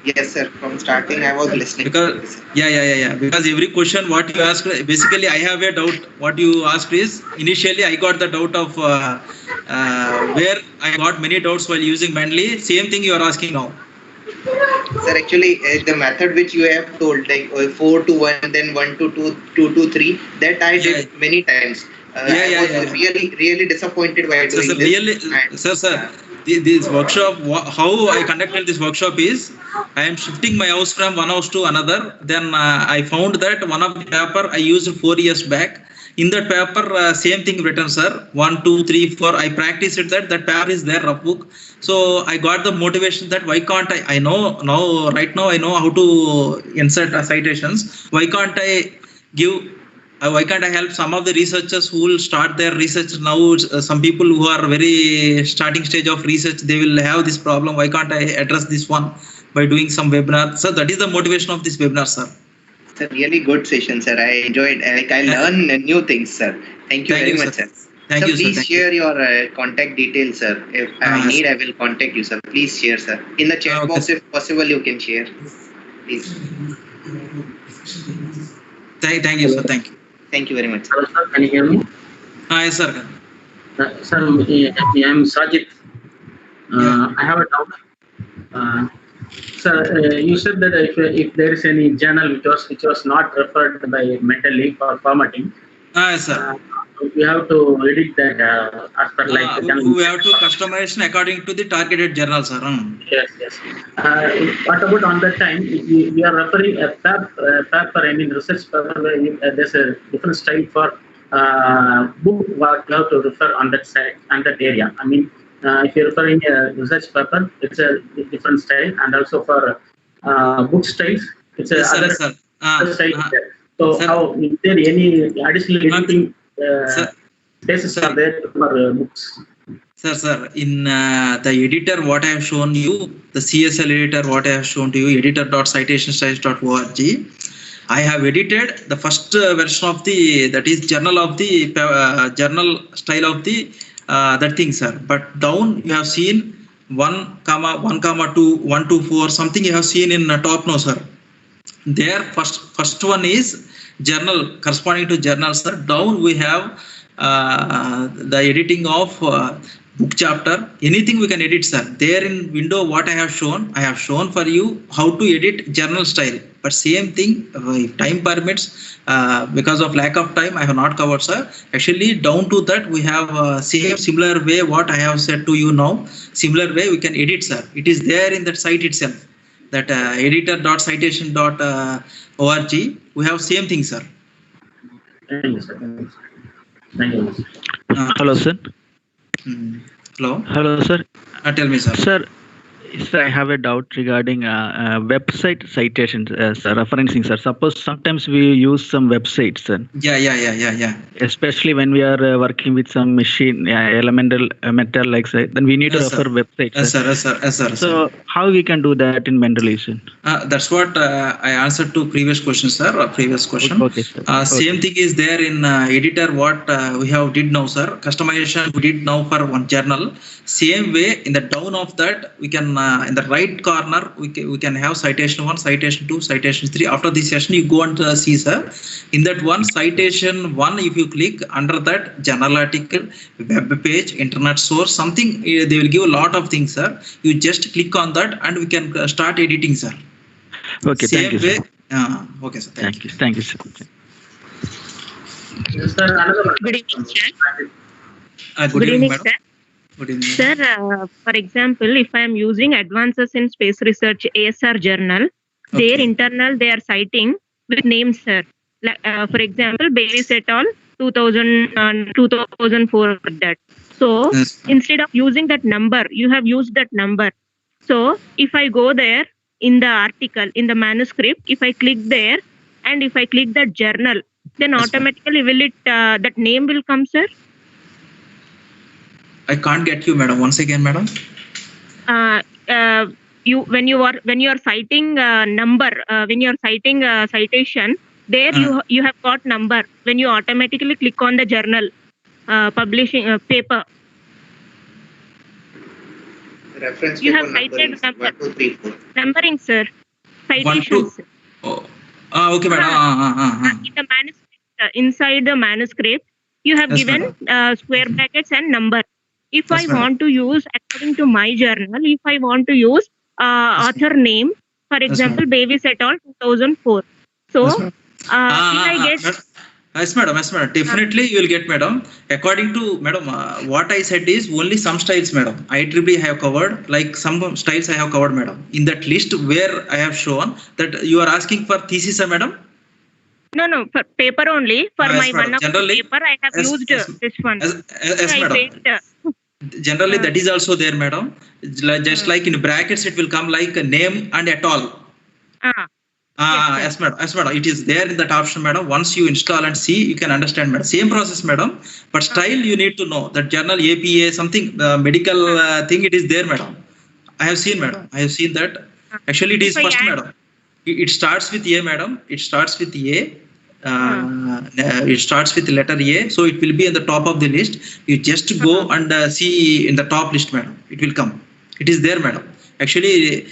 Speaker 7: Yes, sir. From starting, I was listening.
Speaker 3: Because Because every question what you asked, basically I have a doubt. What you asked is initially I got the doubt of where I got many doubts while using Mendeley. Same thing you are asking now.
Speaker 7: Sir, actually, the method which you have told, like 4 to 1, then 1 to 2, 2 to 3, that I did many times. I was really disappointed while doing this.
Speaker 3: Sir. This workshop, how I conducted this workshop is, I am shifting my house from one house to another. Then I found that one of the paper I used 4 years back. In that paper, same thing written, sir. 1, 2, 3, 4. I practiced it. That paper is there, rough book. So I got the motivation that why can't I know now, right now I know how to insert citations. Why can't I help some of the researchers who will start their research now? Some people who are very starting stage of research, they will have this problem. Why can't I address this one by doing some webinar? So that is the motivation of this webinar, sir.
Speaker 7: It's a really good session, sir. I enjoyed. I learned new things, sir. Thank you very much, sir.
Speaker 3: Thank
Speaker 7: Sir,
Speaker 3: you, sir.
Speaker 7: please
Speaker 3: Thank you.
Speaker 7: share your contact details, sir. If I
Speaker 3: Ah,
Speaker 7: need, I will contact you, sir. Please share, sir. In the chat
Speaker 3: Okay,
Speaker 7: box,
Speaker 3: sir.
Speaker 7: if possible, you can share. Please.
Speaker 3: Thank you, sir. Thank you.
Speaker 7: Thank you very much, sir.
Speaker 8: Hello, sir. Can you hear me?
Speaker 3: Yes, sir.
Speaker 8: Sir, I'm Sajid. I have a doubt. Sir, you said that if there is any journal which was not referred by mentally for formatting,
Speaker 3: Yes, sir.
Speaker 8: we have to edit that as per like the journal.
Speaker 3: We have to customization according to the targeted journal, sir.
Speaker 8: Yes, yes. What about on that time? We are referring a paper, I mean research paper, where there's a different style for book what you have to refer on that side and that area. I mean, if you're referring a research paper, it's a different style, and also for book styles, it's
Speaker 3: Yes,
Speaker 8: other
Speaker 3: sir.
Speaker 8: style there. So,
Speaker 3: Sir.
Speaker 8: how is there any additional editing
Speaker 3: Sir.
Speaker 8: places are there for books?
Speaker 3: Sir, in the editor, what I have shown you, the CSL editor, what I have shown to you, editor.citationstyles.org, I have edited the first version of that is journal of the journal style of the that thing, sir. But down you have seen 1,1,2, 1,2,4, something you have seen in top now, sir. There, first one is journal, corresponding to journal, sir. Down we have the editing of book chapter. Anything we can edit, sir. There in window, what I have shown for you how to edit journal style. But same thing, if time permits, because of lack of time, I have not covered, sir. Actually, down to that, we have similar way what I have said to you now. Similar way we can edit, sir. It is there in that site itself. That editor.citation.org. We have same thing, sir.
Speaker 8: Thank you, sir. Thank you.
Speaker 9: Hello, sir.
Speaker 3: Hello.
Speaker 9: Hello, sir.
Speaker 3: Tell me, sir.
Speaker 9: Sir, I have a doubt regarding website citations, sir, referencing, sir. Suppose sometimes we use some websites, sir.
Speaker 3: Yeah.
Speaker 9: Especially when we are working with some machine, elemental metal, like say, then we need to refer websites.
Speaker 3: Yes, sir.
Speaker 9: So how we can do that in Mendeley?
Speaker 3: That's what I answered to previous question, sir. Previous question.
Speaker 9: Okay, sir.
Speaker 3: Same thing is there in editor. What we have did now, sir. Customization we did now for one journal. Same way in the down of that we can in the right corner we can have citation 1, citation 2, citation 3. After this session you go and see, sir. In that one citation 1, if you click under that journal article, web page, internet source, something they will give a lot of things, sir. You just click on that and we can start editing, sir.
Speaker 9: Okay,
Speaker 3: Same
Speaker 9: thank you,
Speaker 3: way,
Speaker 9: sir.
Speaker 3: Okay, sir.
Speaker 9: Thank you, sir.
Speaker 8: Sir, another one.
Speaker 6: Good evening, sir.
Speaker 3: Good evening, madam.
Speaker 6: sir.
Speaker 3: Good evening.
Speaker 6: Sir, for example, if I am using Advances in Space Research ASR journal, their internal they are citing with names, sir. Like, for example, Bayes et al. 2004 like that. So
Speaker 3: Yes.
Speaker 6: instead of using that number, you have used that number. So if I go there in the article, in the manuscript, if I click there and if I click that journal, then
Speaker 3: Yes,
Speaker 6: automatically will it that name will come, sir?
Speaker 3: I can't get you, madam. Once again, madam.
Speaker 6: When you are citing number, when you are citing citation, there you have got number. When you automatically click on the journal publishing paper,
Speaker 7: Reference
Speaker 6: you
Speaker 7: paper
Speaker 6: have cited
Speaker 7: number
Speaker 6: number.
Speaker 7: 1, 2, 3, 4.
Speaker 6: Numbering, sir.
Speaker 3: 1, 2.
Speaker 6: Citations.
Speaker 3: Okay, madam.
Speaker 6: In the manuscript, inside the manuscript, you have
Speaker 3: Yes,
Speaker 6: given square brackets and number. If
Speaker 3: Yes,
Speaker 6: I
Speaker 3: madam.
Speaker 6: want to use, according to my journal, if I want to use author name, for example, Bayes et al. 2004. So,
Speaker 3: Yes, madam.
Speaker 6: if I get
Speaker 3: Yes, madam. Definitely you will get, madam. According to madam, what I said is only some styles, madam. IEEE I have covered, like some styles I have covered, madam. In that list where I have shown that you are asking for thesis, madam.
Speaker 6: no, for paper only. For
Speaker 3: Yes,
Speaker 6: my
Speaker 3: madam.
Speaker 6: one of the
Speaker 3: Generally,
Speaker 6: paper, I have used this one.
Speaker 3: Yes,
Speaker 6: I
Speaker 3: madam.
Speaker 6: paid,
Speaker 3: Generally, that is also there, madam. Just like in brackets, it will come like a name and et al. Yes, madam. It is there in that option, madam. Once you install and see, you can understand, madam. Same process, madam. But style, you need to know that journal APA, something medical thing. It is there, madam. I have seen, madam. I have seen that. Actually, it is
Speaker 6: If I
Speaker 3: first,
Speaker 6: add-
Speaker 3: madam. It starts with A, madam. It starts with A. It starts with letter A, so it will be in the top of the list. You just go and see in the top list, madam. It will come. It is there, madam. Actually,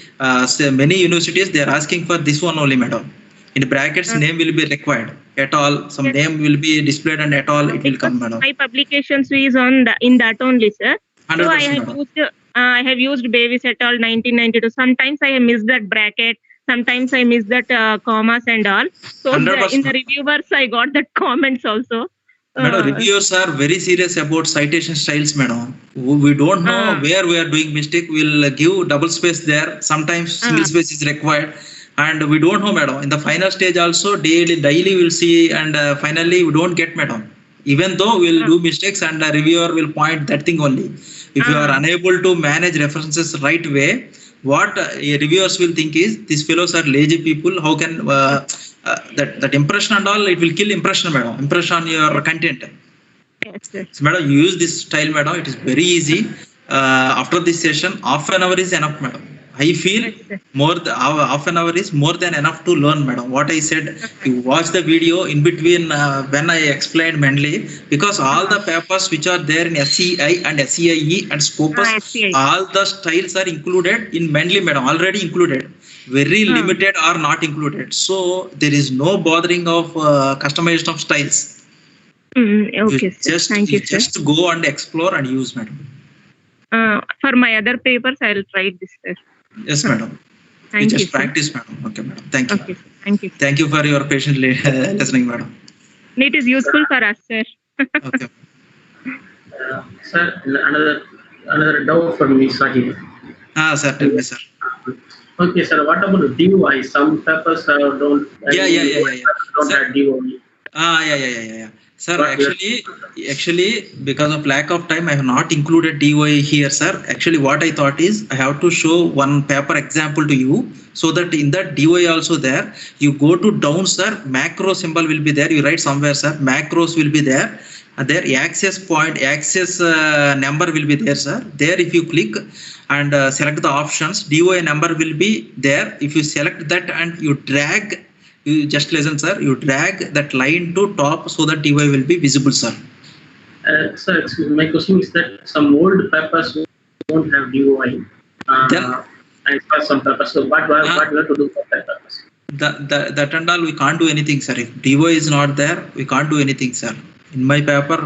Speaker 3: so many universities they are asking for this one only, madam. In brackets, name will be required. At all, some name will be displayed, and at all, it will come, madam.
Speaker 6: My publications is on in that only, sir. So
Speaker 3: 100%,
Speaker 6: I have used Davis et al. 1992. Sometimes I have missed that bracket. Sometimes I miss that commas and all. So in the reviewers, I got that comments also.
Speaker 3: Madam, reviewers are very serious about citation styles, madam. We don't know where we are doing mistake. We'll give double space there. Sometimes single space is required. And we don't know, madam. In the final stage also, daily we'll see, and finally we don't get, madam. Even though we'll do mistakes, and the reviewer will point that thing only. If you are unable to manage references right way, what reviewers will think is these fellows are lazy people. How can that impression and all, it will kill impression, madam. Impression on your content.
Speaker 6: Yes, sir.
Speaker 3: So, madam, you use this style, madam. It is very easy. After this session, half an hour is enough, madam. I feel half an hour is more than enough to learn, madam. What I said, you watch the video in between when I explained mainly, because all the papers which are there in SCI and SCIE and Scopus, all the styles are included in mainly, madam, already included. Very limited are not included. So there is no bothering of customization of styles.
Speaker 6: Okay, sir. Thank you, sir.
Speaker 3: Just go and explore and use, madam.
Speaker 6: For my other papers, I will try this, sir.
Speaker 3: Yes, madam.
Speaker 6: Thank you,
Speaker 3: just practice, madam. Okay, madam. Thank you.
Speaker 6: Okay, sir. Thank you.
Speaker 3: Thank you for your patiently listening, madam.
Speaker 6: It is useful for us, sir.
Speaker 3: Okay.
Speaker 8: Sir, another doubt for me, Sajid.
Speaker 3: Sir, tell me, sir.
Speaker 8: Okay, sir. What about DOI? Some papers don't. Don't have DOI.
Speaker 3: Yeah. Sir, actually, because of lack of time, I have not included DOI here, sir. Actually, what I thought is I have to show one paper example to you, so that in that DOI also there, you go to down, sir, macro symbol will be there. You write somewhere, sir, macros will be there. There access number will be there, sir. There, if you click and select the options, DOI number will be there. If you select that and you drag, you just listen, sir. You drag that line to top so that DOI will be visible, sir.
Speaker 8: Sir, my question is that some old papers don't have DOI. And for some papers, so what we have to do for that purpose?
Speaker 3: That and all, we can't do anything, sir. If DOI is not there, we can't do anything, sir. In my paper,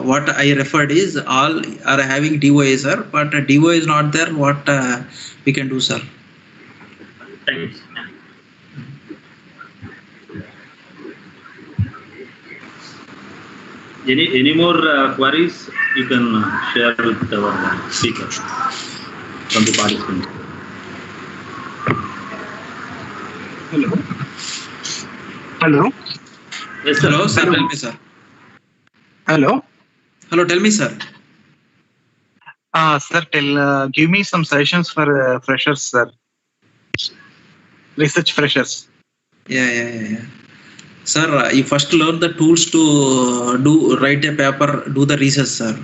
Speaker 3: what I referred is all are having DOI, sir. But DOI is not there. What we can do, sir?
Speaker 8: Thanks.
Speaker 1: Any more queries you can share with our speaker from the participants.
Speaker 10: Hello.
Speaker 1: Yes, sir.
Speaker 3: Hello, sir. Tell me, sir.
Speaker 10: Hello.
Speaker 3: Tell me, sir.
Speaker 10: Sir, give me some suggestions for freshers, sir. Research freshers.
Speaker 3: Yeah. Sir, you first learn the tools to write a paper, do the research, sir.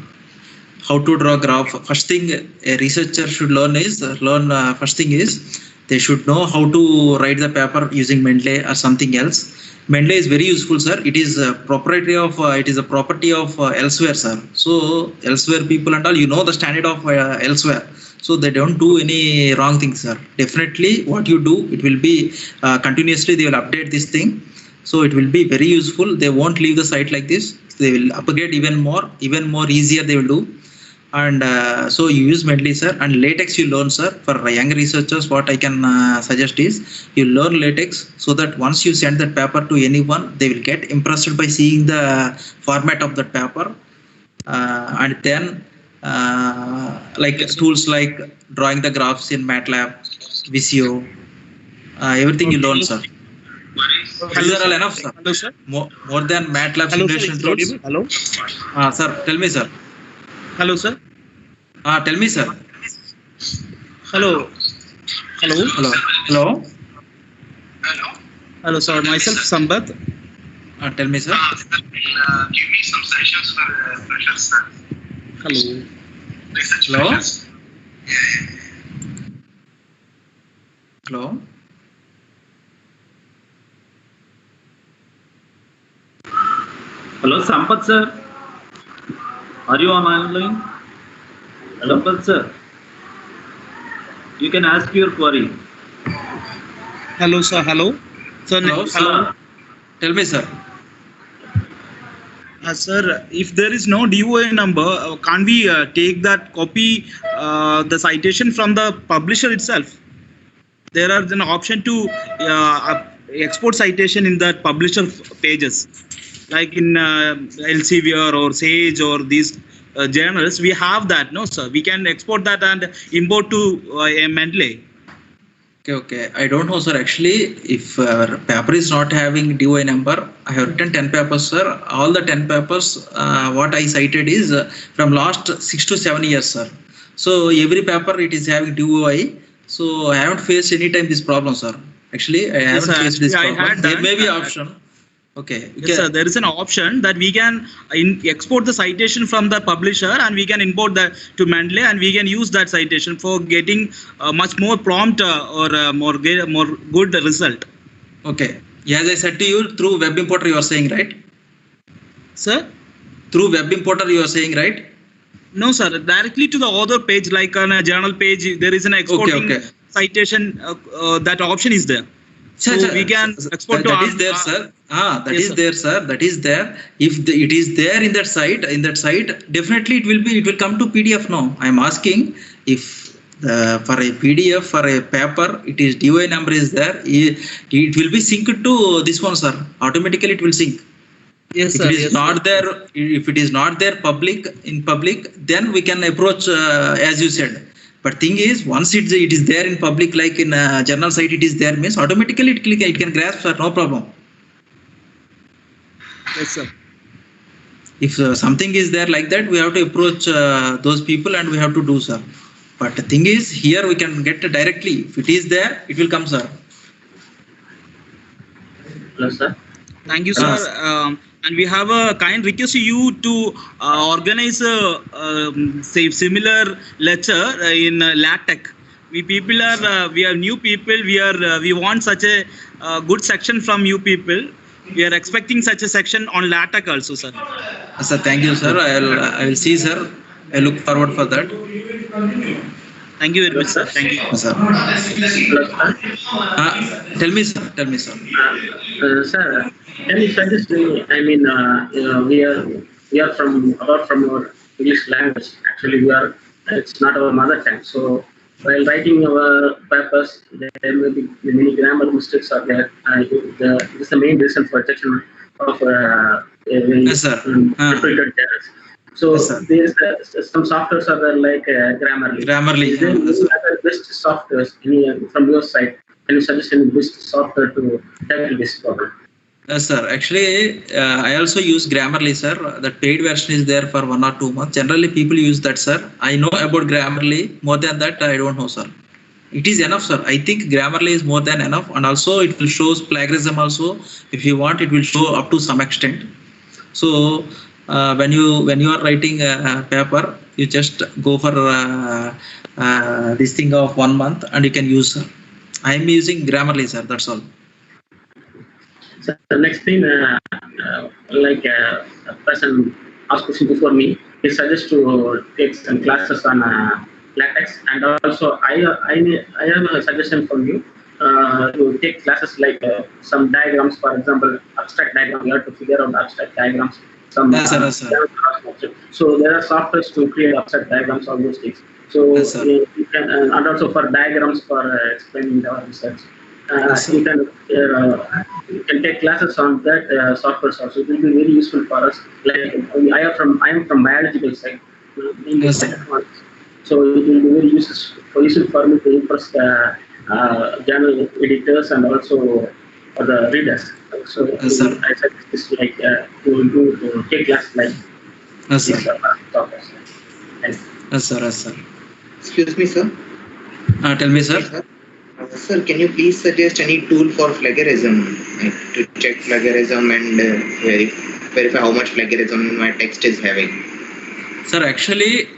Speaker 3: How to draw graph. First thing a researcher should learn is they should know how to write the paper using Mendeley or something else. Mendeley is very useful, sir. It is a proprietary of it is a property of Elsewhere, sir. So Elsewhere people and all, you know the standard of Elsewhere. So they don't do any wrong things, sir. Definitely what you do, it will be continuously they will update this thing. So it will be very useful. They won't leave the site like this. They will upgrade even more easier they will do. And so you use Mendeley, sir. And LaTeX you learn, sir. For young researchers, what I can suggest is you learn LaTeX so that once you send that paper to anyone, they will get impressed by seeing the format of that paper. And then like tools like drawing the graphs in MATLAB, Visio, everything you learn, sir. These are all enough, sir.
Speaker 5: Hello, sir.
Speaker 3: More than MATLAB simulation tools.
Speaker 5: Hello.
Speaker 3: Sir, tell me, sir.
Speaker 5: Hello, sir.
Speaker 3: Tell me, sir.
Speaker 5: Hello. Hello, sir. Myself, Sambat.
Speaker 3: Tell me, sir.
Speaker 10: Give me some suggestions for freshers, sir.
Speaker 5: Hello.
Speaker 10: Research
Speaker 3: Hello.
Speaker 10: freshers.
Speaker 3: Hello.
Speaker 1: Hello, Sampath sir. Are you on online? Sampath sir. You can ask your query.
Speaker 5: Hello, sir. Hello. Sir,
Speaker 3: Hello, sir. Tell me, sir.
Speaker 5: Sir, if there is no DOI number, can't we take that copy, the citation from the publisher itself? There is an option to export citation in the publisher pages, like in Elsevier or Sage or these journals. We have that, no, sir. We can export that and import to a Mendeley.
Speaker 3: Okay. I don't know, sir. Actually, if paper is not having DOI number, I have written 10 papers, sir. All the 10 papers, what I cited is from last 6 to 7 years, sir. So every paper it is having DOI. So I haven't faced any time this problem, sir. Actually, I haven't faced this problem. There may be option. Okay.
Speaker 5: Yes, sir. There is an option that we can export the citation from the publisher and we can import that to Mendeley, and we can use that citation for getting a much more prompt or more good result.
Speaker 3: Okay. As I said to you, through web importer you are saying, right?
Speaker 5: Sir?
Speaker 3: Through web importer you are saying, right?
Speaker 5: No, sir. Directly to the author page, like on a journal page, there is an exporting citation. That option is there. So we can export
Speaker 3: that is there, sir. That is there, sir. That is there. If it is there in that site, definitely it will come to PDF. No, I am asking if for a PDF, for a paper, it is DOI number is there. It will be synced to this one, sir. Automatically it will sync.
Speaker 5: Yes,
Speaker 3: sir. If it is not there, if it is not there in public, then we can approach as you said. But thing is, once it is there in public, like in a journal site, it is there means automatically it can grasp, sir, no problem.
Speaker 5: Yes, sir.
Speaker 3: If something is there like that, we have to approach those people and we have to do, sir. But the thing is, here we can get directly. If it is there, it will come, sir.
Speaker 8: Hello, sir.
Speaker 5: Thank you, sir. And we have a kind request to you to organize a say similar lecture in LaTeX. We are new people. We want such a good section from you people. We are expecting such a section on LaTeX also, sir.
Speaker 3: Sir, thank you, sir. I will see, sir. I look forward for that.
Speaker 5: Thank you very much, sir. Thank you.
Speaker 3: Sir. Tell me, sir.
Speaker 8: Sir, can you suggest me? I mean, we are from our English language. Actually, it's not our mother tongue. So while writing our papers, there may be many grammar mistakes are there. This is the main reason for rejection of
Speaker 3: yes, sir.
Speaker 8: repeated errors. So there's some softwares are there like Grammarly.
Speaker 3: Grammarly.
Speaker 8: Is there any other best softwares from your side? Can you suggest any best software to tackle this problem?
Speaker 3: Yes, sir. Actually, I also use Grammarly, sir. That paid version is there for 1 or 2 months. Generally, people use that, sir. I know about Grammarly. More than that, I don't know, sir. It is enough, sir. I think Grammarly is more than enough, and also it will show plagiarism. Also, if you want, it will show up to some extent. So when you are writing a paper, you just go for this thing of 1 month, and you can use, sir. I am using Grammarly, sir. That's all.
Speaker 8: So the next thing, like a person asked question before me, he suggests to take some classes on LaTeX, and also I have a suggestion from you to take classes like some diagrams, for example, abstract diagram. You have to figure out abstract diagrams. Some
Speaker 3: yes, sir.
Speaker 8: So there are softwares to create abstract diagrams, all those things. So
Speaker 3: yes,
Speaker 8: you can, and also for diagrams for explaining our research.
Speaker 3: Yes,
Speaker 8: you can take classes on that software also. It will be very useful for us. Like I am from biological side.
Speaker 3: Yes,
Speaker 8: so it will be very useful for me to impress the journal editors and also for the readers. So
Speaker 3: yes, sir.
Speaker 8: I said this like to take classes like
Speaker 3: yes, sir.
Speaker 8: Software.
Speaker 3: Yes, sir. Yes, sir.
Speaker 7: Excuse me, sir.
Speaker 3: Tell me, sir.
Speaker 7: Sir, can you please suggest any tool for plagiarism to check plagiarism and verify how much plagiarism my text is having?
Speaker 3: Sir, actually,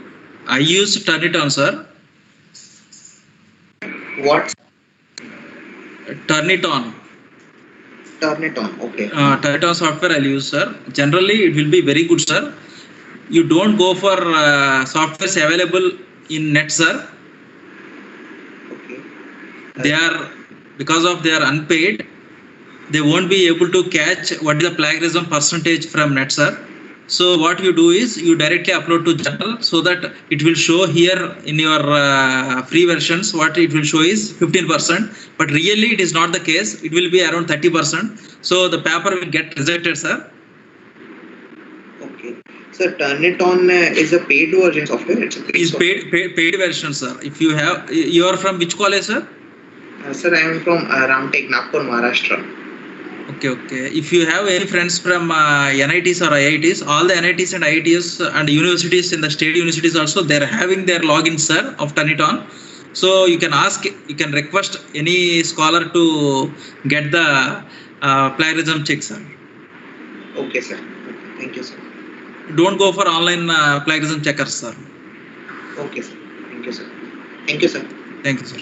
Speaker 3: I use Turnitin, sir.
Speaker 7: What?
Speaker 3: Turnitin.
Speaker 7: Turniton. Okay.
Speaker 3: Turniton software I'll use, sir. Generally, it will be very good, sir. You don't go for softwares available in net, sir.
Speaker 7: Okay.
Speaker 3: They are, because of they are unpaid, they won't be able to catch what is the plagiarism percentage from net, sir. So what you do is you directly upload to journal so that it will show here in your free versions. What it will show is 15%, but really it is not the case. It will be around 30%. So the paper will get rejected, sir.
Speaker 7: Okay. So Turniton is a paid version software. It's a
Speaker 3: paid version, sir. If you have, you are from which college, sir?
Speaker 7: Sir, I am from Ramtek, Nagpur, Maharashtra.
Speaker 3: Okay. If you have any friends from NITs or IITs, all the NITs and IITs and universities in the state universities also, they're having their login, sir, of Turniton. So you can ask, you can request any scholar to get the plagiarism check, sir.
Speaker 7: Okay, sir. Thank you, sir.
Speaker 3: Don't go for online plagiarism checkers, sir.
Speaker 7: Okay, sir. Thank you, sir. Thank you, sir.
Speaker 3: Thank you, sir.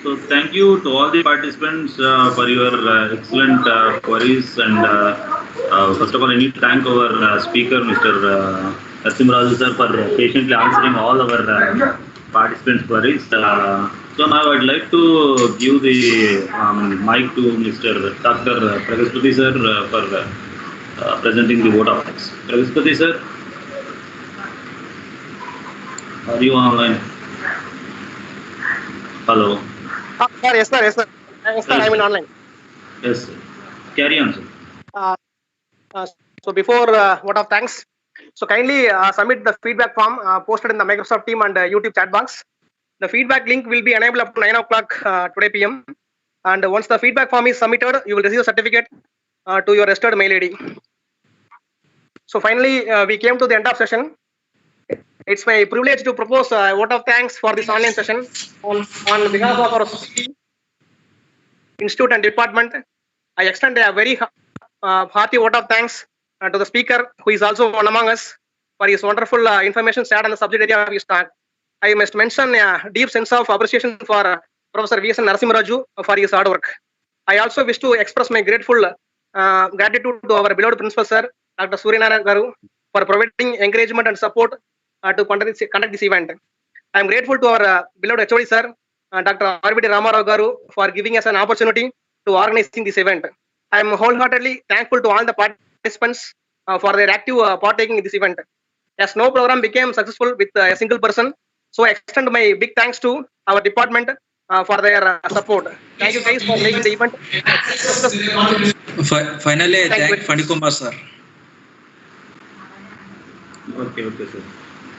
Speaker 1: So thank you to all the participants for your excellent queries, and first of all I need to thank our speaker Mr. Narsimha Raju sir for patiently answering all our participants' queries. So now I'd like to give the mic to Mr. Dr. Pragaspati sir for presenting the vote of thanks. Pragaspati sir, are you online? Hello.
Speaker 4: Yes, sir. I'm in online.
Speaker 1: Yes, sir. Carry on, sir.
Speaker 4: So before vote of thanks, so kindly submit the feedback form posted in the Microsoft Team and YouTube chat box. The feedback link will be enabled up to 9 o'clock today PM. And once the feedback form is submitted, you will receive a certificate to your registered mail ID. So finally, we came to the end of session. It's my privilege to propose a vote of thanks for this online session on behalf of our institute and department. I extend a very hearty vote of thanks to the speaker, who is also one among us, for his wonderful information shared on the subject area of his talk. I must mention a deep sense of appreciation for Professor V.S.N. Narsimha Raju for his hard work. I also wish to express my grateful gratitude to our beloved principal sir, Dr. Suryanarayan Garu, for providing encouragement and support to conduct this event. I am grateful to our beloved HOD sir, Dr. R.V.D. Ramarao Garu, for giving us an opportunity to organizing this event. I am wholeheartedly thankful to all the participants for their active partaking in this event. As no program became successful with a single person, so I extend my big thanks to our department for their support. Thank you guys for making the event.
Speaker 3: Finally, I thank Fanikumar sir.
Speaker 1: Okay, sir.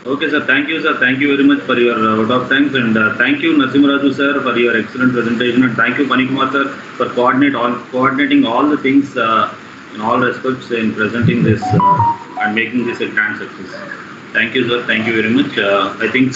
Speaker 1: Okay, sir. Thank you, sir. Thank you very much for your vote of thanks, and thank you, Narsimha Raju sir, for your excellent presentation, and thank you, Fanikumar sir, for coordinating all the things in all respects in presenting this and making this a grand success. Thank you, sir. Thank you very much. I think.